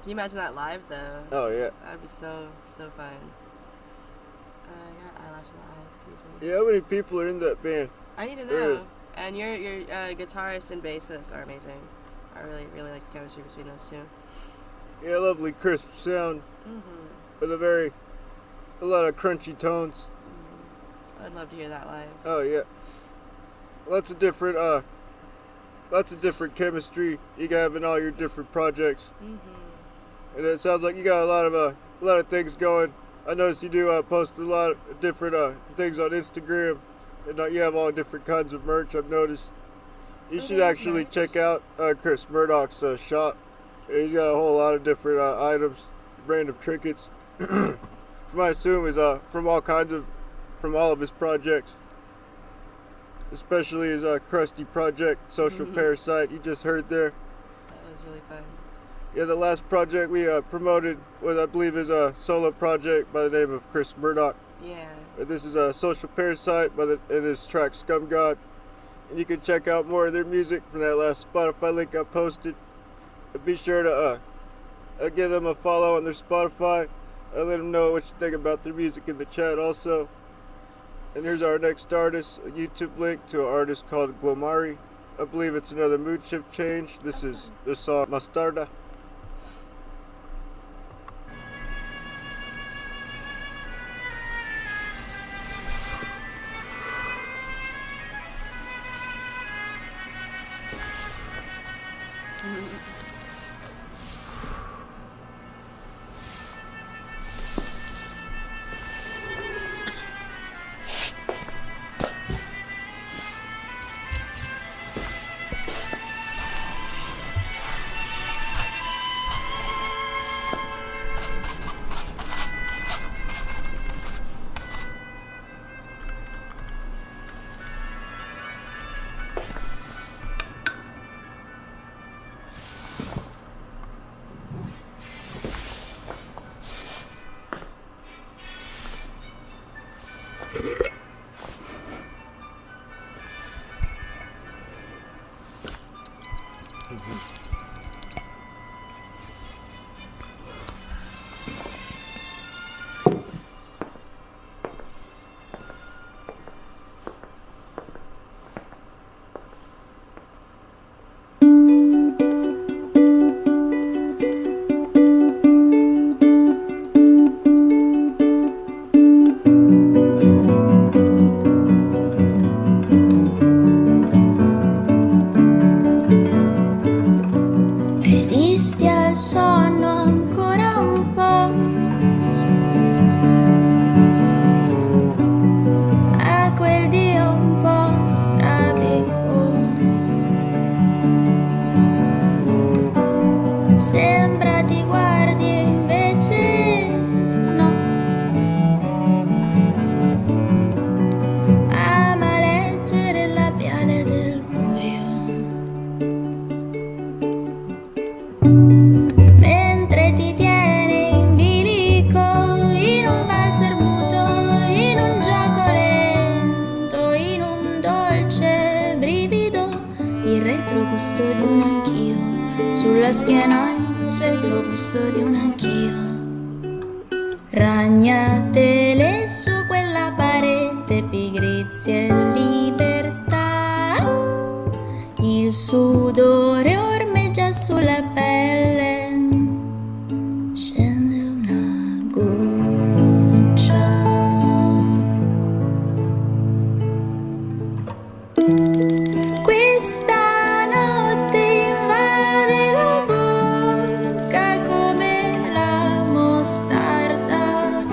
Can you imagine that live though? Oh yeah. That'd be so fun. I got eyelash in my eye. Excuse me. Yeah, how many people are in that band? I need to There know. And your guitarist and bassist are amazing. I really like the chemistry between those two. Yeah, lovely crisp sound with a lot of crunchy tones. I'd love to hear that live. Oh yeah. Lots of different chemistry you have in all your different projects. And it sounds like you got a lot of things going. I noticed you do post a lot of different things on Instagram, and you have all different kinds of merch. I've noticed. You should actually check out Chris Murdoch's shop. He's got a whole lot of different items, random trinkets. From I assume is from all of his projects, especially his crusty project, Social Parasite. You just heard there. That was really fun. Yeah, the last project we promoted was, I believe, his solo project by the name of Chris Murdoch. Yeah. This is a Social Parasite and this track Scum God. And you can check out more of their music from that last Spotify link I posted. And be sure to give them a follow on their Spotify. Let them know what you think about their music in the chat also. And here's our next artist, a YouTube link to an artist called Glomari. I believe it's another mood shift change. This is the song Mastarda. Resisti al sonno ancora un po', a quel Dio un po' strabico. Sembra ti guardi e invece no. Ama leggere il labiale del buio. Mentre ti tiene in bilico, in un valzer muto, in un gioco lento, in un dolce brivido, il retrogusto di un anch'io, sulla schiena il retrogusto di un anch'io. Ragnatele su quella parete, pigrizia e libertà, il sudore ormeggia sulla pelle, scende una goccia. Questa notte invade la bocca come la mostarda.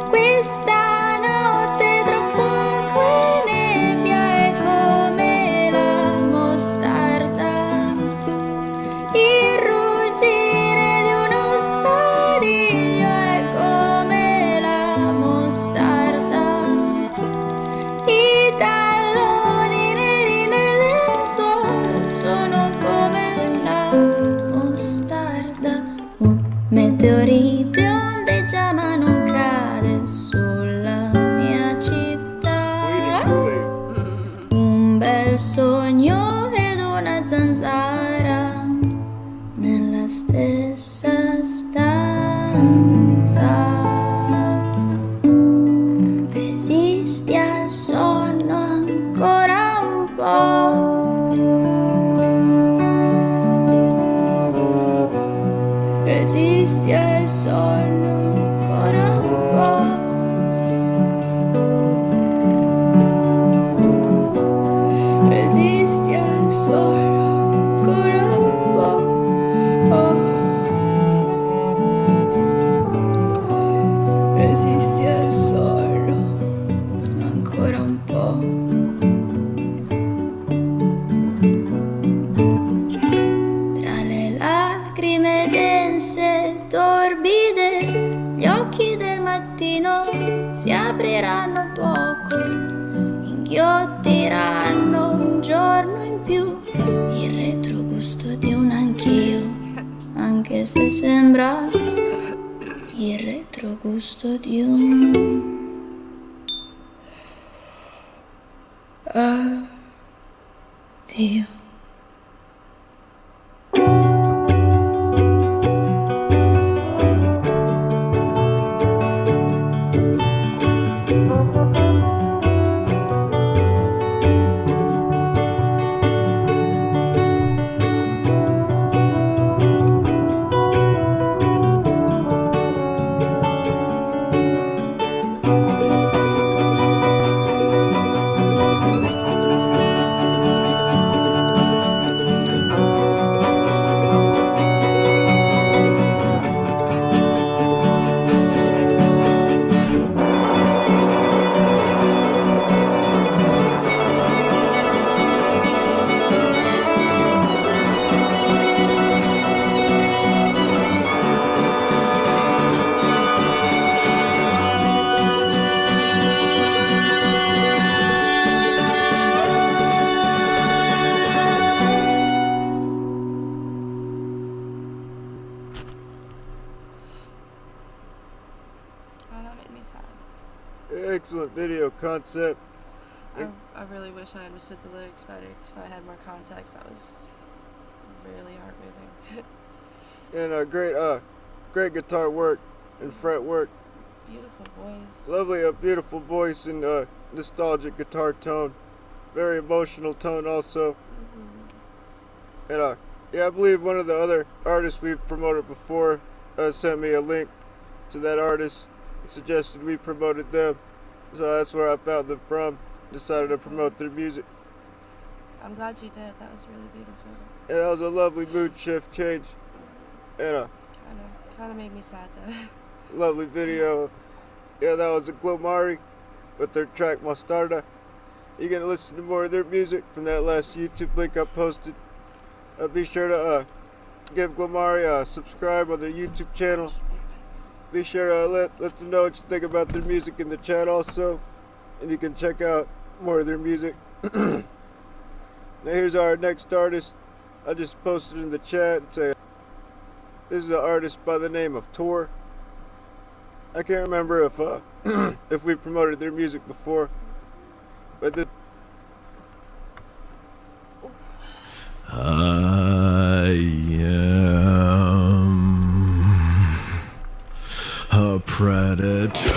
Questa notte tra fuoco e nebbia è come la mostarda. stessa stanza. Resisti al sonno ancora un po'. Resisti al sonno ancora un po'. Resisti al sonno ancora un po'. Resisti al sonno ancora un po'. Tra le lacrime dense, torbide, gli occhi del mattino si apriranno poco, inghiottiranno un giorno in più il retrogusto di un anch'io, anche se sembra il retrogusto di un addio. Excellent video concept. I really wish I understood the lyrics better because I had more context. That was really heart-moving. And great guitar work and fret work. Beautiful voice. Lovely, beautiful voice and nostalgic guitar tone. Very emotional tone also. And yeah, I believe one of the other artists we've promoted before sent me a link to that artist. He suggested we promoted them. So that's where I found them from. Decided to promote their music. I'm glad you did. That was really beautiful. And that was a lovely mood shift change. And kind of made me sad though. lovely video. Yeah, that was a Glomari with their track Mostarda. You can listen to more of their music from that last YouTube link I posted. Be sure to give Glomari a subscribe on their YouTube channel. Be sure to let them know what you think about their music in the chat also. And you can check out more of their music. Now here's our next artist. I just posted in the chat and say this is an artist by the name of Tor. I can't remember if if we promoted their music before, but this I am a predator.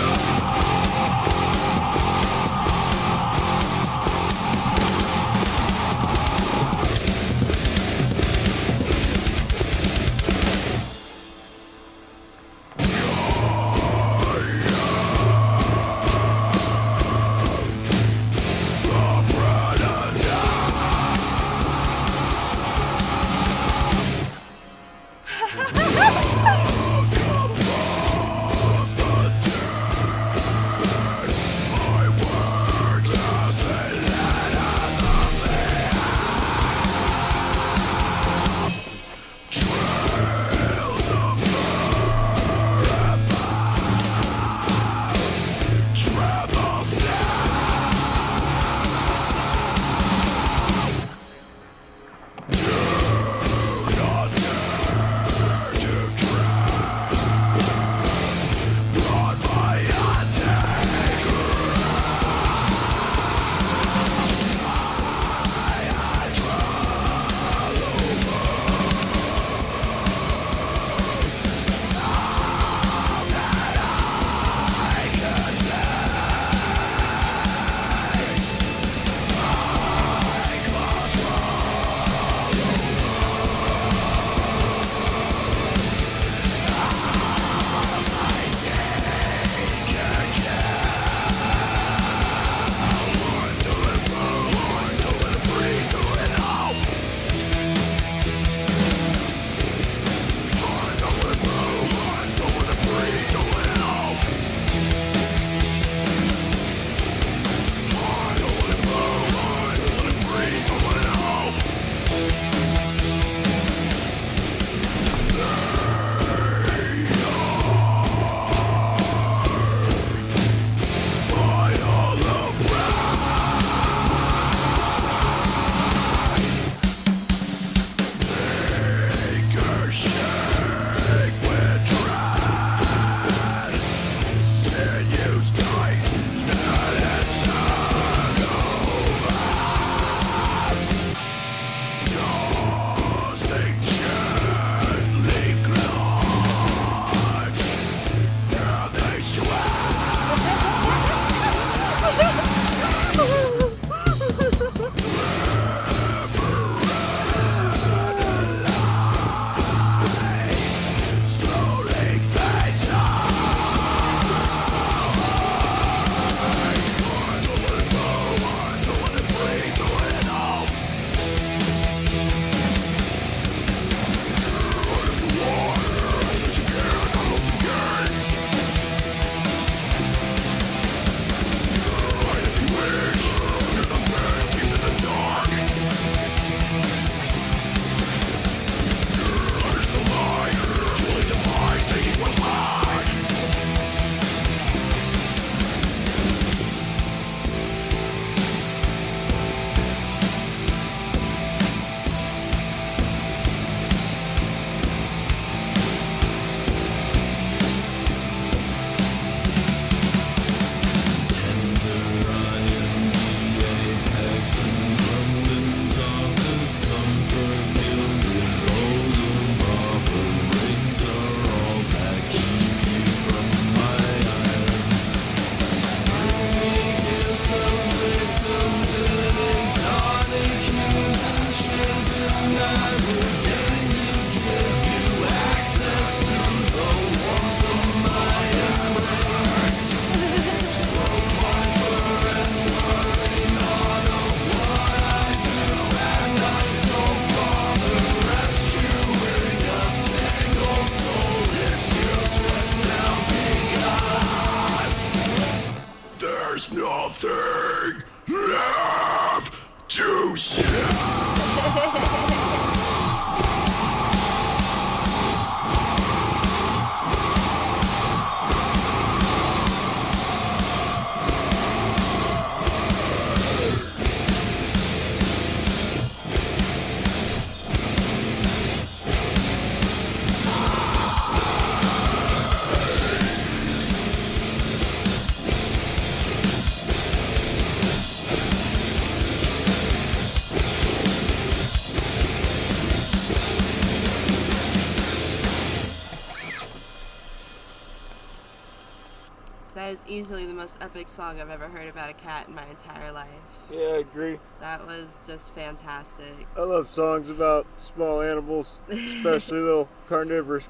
is easily the most epic song I've ever heard about a cat in my entire life. Yeah, I agree. That was just fantastic. I love songs about small animals, especially little carnivorous,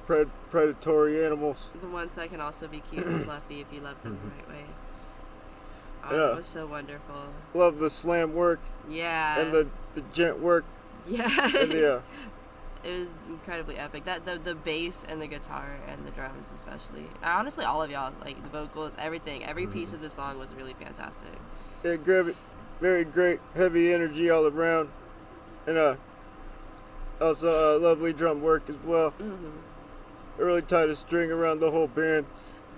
predatory animals. The ones that can also be cute and fluffy if you love them the right way. Oh, Yeah. it was so wonderful. Love the slam work. Yeah. And the gent work. Yeah. And yeah. It was incredibly epic. That the bass and the guitar and the drums especially. Honestly, all of y'all, like the vocals, everything, every piece of the song was really fantastic. Yeah, very great, heavy energy all around, and also lovely drum work as well. It really tied a string around the whole band.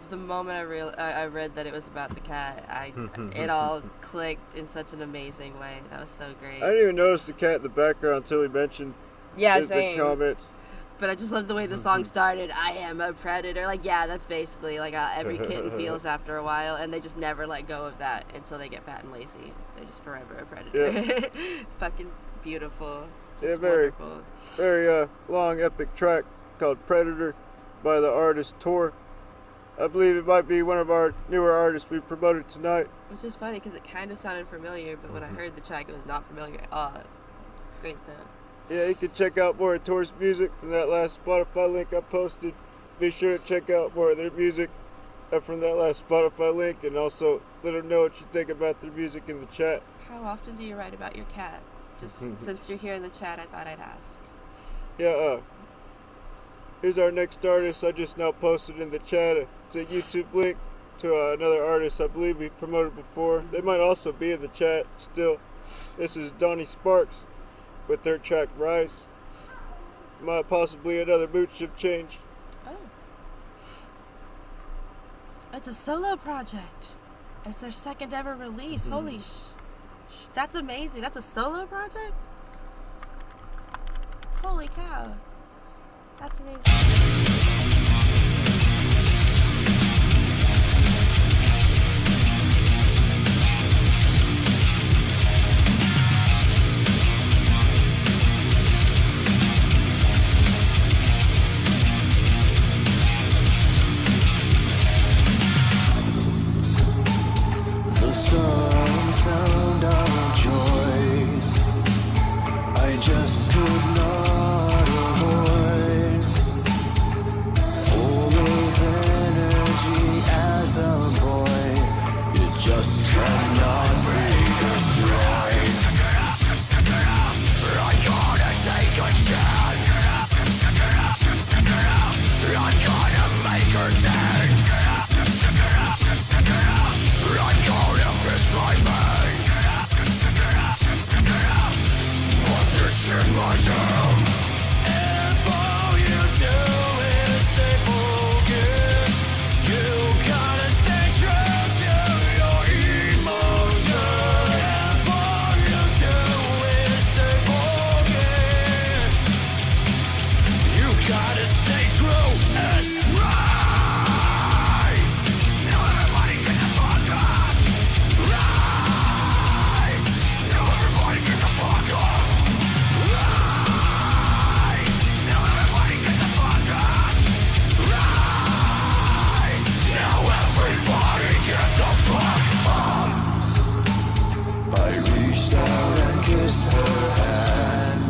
The moment I read that it was about the cat, it all clicked in such an amazing way. That was so great. I didn't even notice the cat in the background until he mentioned the comments. But I just love the way the song started. I am a predator. Like, yeah, that's basically like every kitten feels after a while, and they just never let go of that until they get fat and lazy. They're just forever a predator. Yeah. Fucking beautiful. Just Yeah, very long, epic track called Predator by the artist Tor. I believe it might be one of our newer artists we promoted tonight. Which is funny because it kind of sounded familiar, but when I heard the track, it was not familiar at all. It's great though. Yeah, you can check out more of Tor's music from that last Spotify link I posted. Be sure to check out more of their music from that last Spotify link, and also let them know what you think about their music in the chat. How often do you write about your cat? Just since you're here in the chat, I thought I'd ask. Yeah, here's our next artist. I just now posted in the chat. It's a YouTube link to another artist I believe we promoted before. They might also be in the chat still. This is Donnie Sparks with their track Rise. Might possibly another mood shift change. Oh. It's a solo project. It's their second ever release. Holy that's amazing. That's a solo project? Holy cow. That's amazing. Sound of joy I just could not avoid, full of energy as a boy, it just cannot be destroyed. I'm gonna take a chance, I'm gonna make her dance, I'm gonna piss my veins, put this in my tongue. If all you do is stay focused, you gotta stay true to your emotions. If all you do is stay focused, you gotta stay true and rise. Now everybody get the fuck up. Rise. Now everybody get the fuck up. Rise. Now everybody get the fuck up. Rise. Now everybody get the fuck up. I reached out and kissed her hand.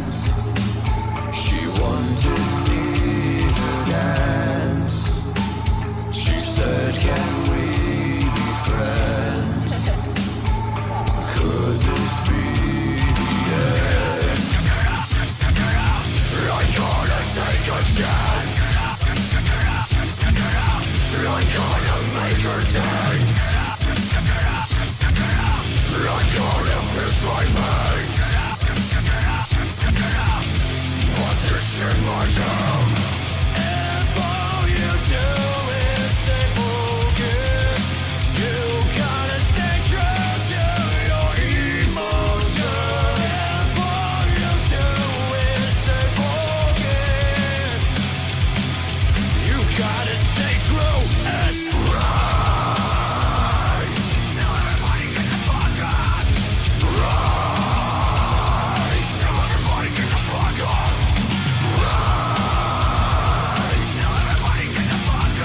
She wanted me to dance. She said, can we be friends? Could this be the end? I'm gonna take a chance. I'm gonna make her dance. I'm gonna piss my veins. Put this in my tongue. If all you do is stay focused, you gotta stay true to your emotions. If all you do is stay focused, you gotta stay true and rise. Now everybody get the fuck up. Rise. Now everybody get the fuck up. Rise. Now everybody get the fuck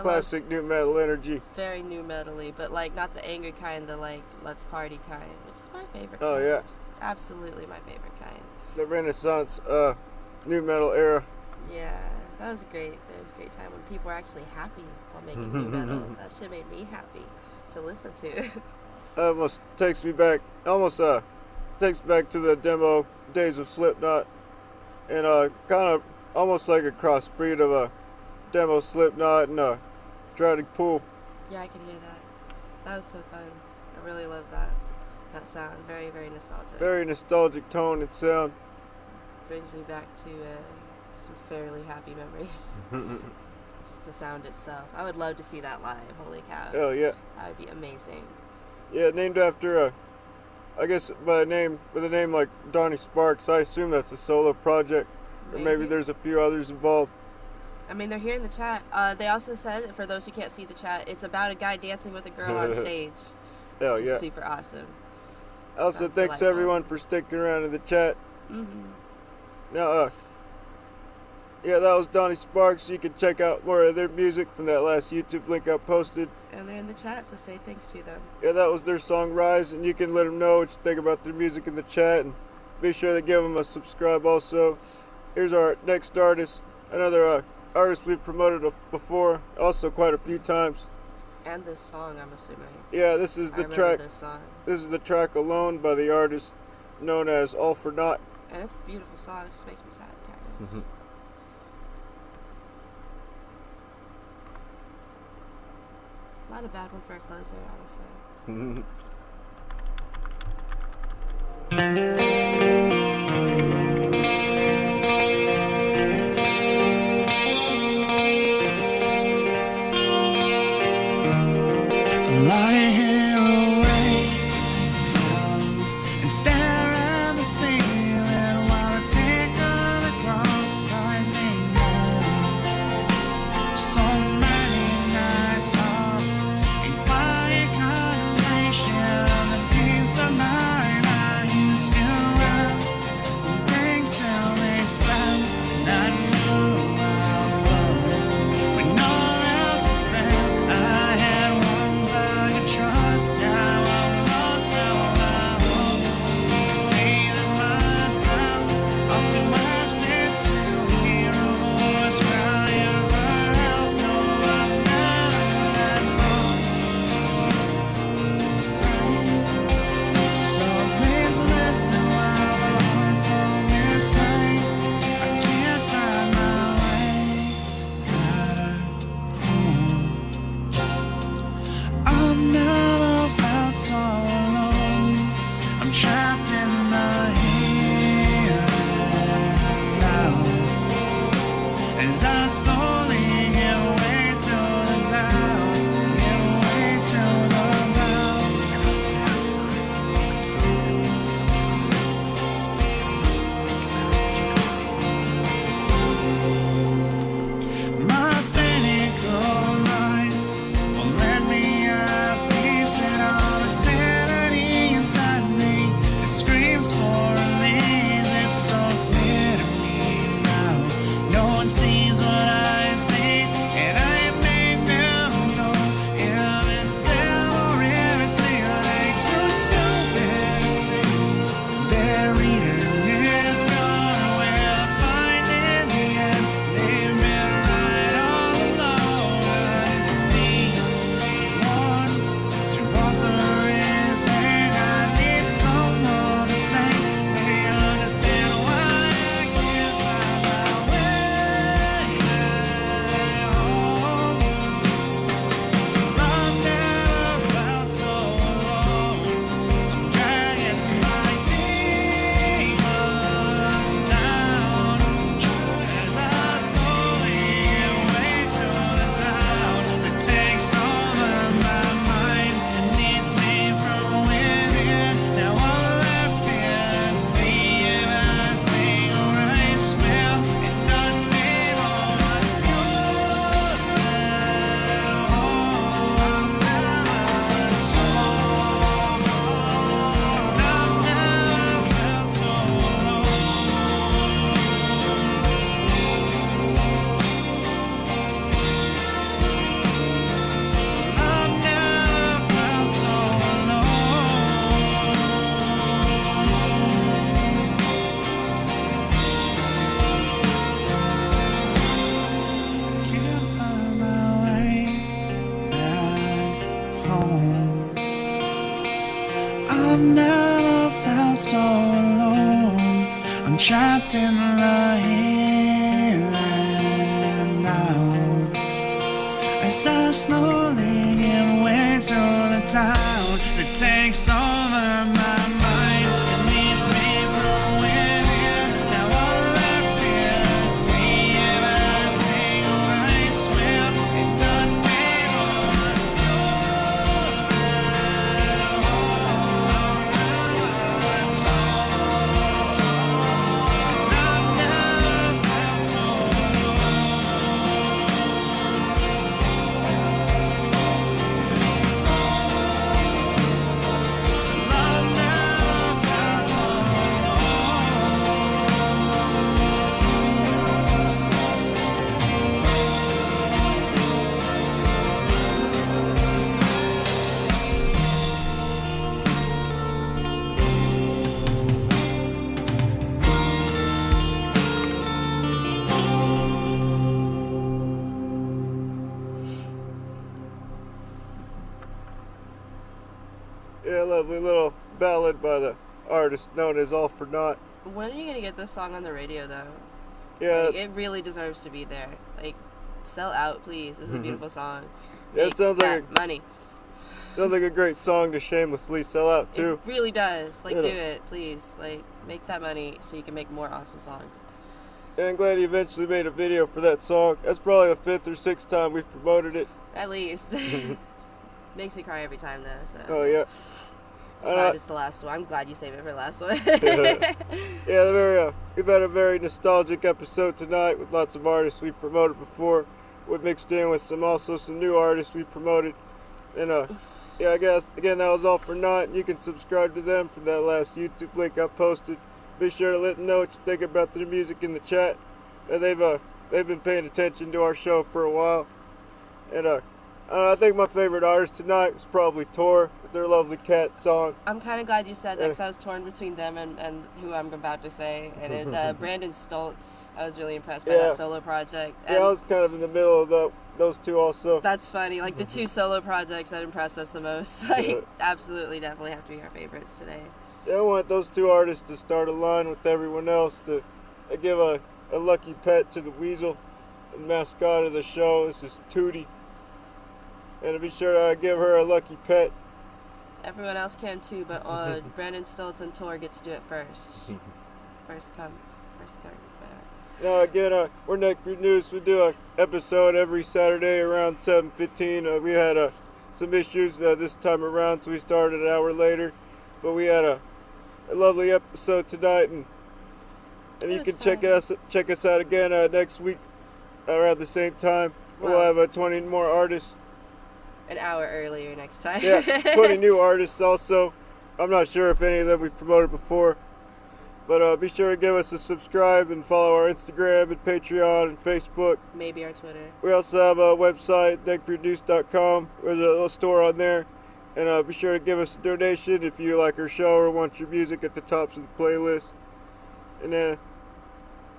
classic new metal energy. Very new metal-y, but like not the angry kind, the like let's party kind, which is my favorite. Oh kind. yeah. Absolutely my favorite kind. The Renaissance new metal era. Yeah, that was great. That was a great time when people were actually happy while making new metal. That shit made me happy to listen to. Almost takes me back to the demo days of Slipknot, and kind of almost like a crossbreed of a demo Slipknot and a Drowning Pool. Yeah, I can hear that. That was so fun. I really love that sound. Very, very nostalgic. Very nostalgic tone and sound. Brings me back to some fairly happy memories. Just the sound itself. I would love to see that live. Holy cow. Oh yeah. That would be amazing. Yeah, named after I guess with a name like Donnie Sparks. I assume that's a solo project, or maybe there's a few others involved. I mean, they're here in the chat. They also said, for those who can't see the chat, it's about a guy dancing with a girl on stage. Hell Which yeah. is super awesome. Also, Sounds thanks delightful. everyone for sticking around in the chat. Mm-hmm. Now, yeah, that was Donnie Sparks. You can check out more of their music from that last YouTube link I posted. And they're in the chat, so say thanks to them. Yeah, that was their song Rise, and you can let them know what you think about their music in the chat, and be sure to give them a subscribe also. Here's our next artist, another artist we've promoted before, also quite a few times. And this song, I'm assuming. Yeah, this is the track. This song. This is the track Alone by the artist known as All for Naught. And it's a beautiful song. It just makes me sad, kind of. Not a bad one for a closer, honestly. Lie here awake and stare at the ceiling while the tick of the clock drives me mad. So many nights lost in quiet contemplation of the peace of mind I used to have. Things still make sense, and I knew I was when all else was fair. I had ones I could trust. Now I'm lost, now I hope I've never felt so alone. I'm trapped in the here and now. As I slowly give way to the doubt that takes over my mind and leads me through within. Now I'm left here, see everything I swear it doesn't make much Yeah, lovely little ballad by the artist known as All For Naught. When are you gonna get this song on the radio, though? Yeah. Like, it really deserves to be there. Like, sell out, please. This is a beautiful song. Yeah, Make it sounds like money. Sounds like a great song to shamelessly sell out too. It really does. Like, Yeah. do it, please. Like, make that money so you can make more awesome songs. Yeah, I'm glad he eventually made a video for that song. That's probably the 5th or 6th time we've promoted it. At least. Makes me cry every time, though. So. Oh yeah. I'm glad it's the last one. I'm glad you saved it for the last one. Yeah, we've had a very nostalgic episode tonight with lots of artists we've promoted before. We've mixed in with some new artists we promoted. And yeah, I guess again that was All For Naught. You can subscribe to them from that last YouTube link I posted. Be sure to let them know what you think about the music in the chat. And they've been paying attention to our show for a while. And I think my favorite artist tonight was probably Tor with their lovely Cat song. I'm kind of glad you said that because I was torn between them and who I'm about to say. And it's Brandon Stoltz. I was really impressed by that solo project. And yeah, I was kind of in the middle of those two also. That's funny. Like the two solo projects that impressed us the most. Like, absolutely, definitely have to be our favorites today. Yeah, I want those two artists to start a line with everyone else to give a lucky pet to the Weasel, the mascot of the show. This is Tootie. And to be sure to give her a lucky pet. Everyone else can too, but Brandon Stoltz and Tor get to do it first. First come, first served. Now again, we're Neckbeard Noose. We do an episode every Saturday around 7:15. We had some issues this time around, so we started an hour later. But we had a lovely episode tonight, and you can check us out again next week around the same time. We'll have 20 more artists. An hour earlier next time. Yeah, 20 new artists also. I'm not sure if any of them we've promoted before. But be sure to give us a subscribe and follow our Instagram and Patreon and Facebook. Maybe our Twitter. We also have a website, neckbeardnoose.com. There's a little store on there. And be sure to give us a donation if you like our show or want your music at the tops of the playlist. And then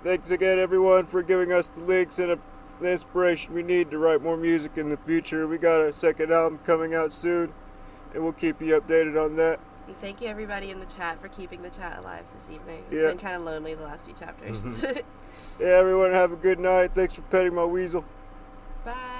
thanks again, everyone, for giving us the links and the inspiration we need to write more music in the future. We got a second album coming out soon, and we'll keep you updated on that. And thank you, everybody in the chat, for keeping the chat alive this evening. It's been kind of lonely the last few chapters. Yeah, everyone have a good night. Thanks for petting my weasel. Bye.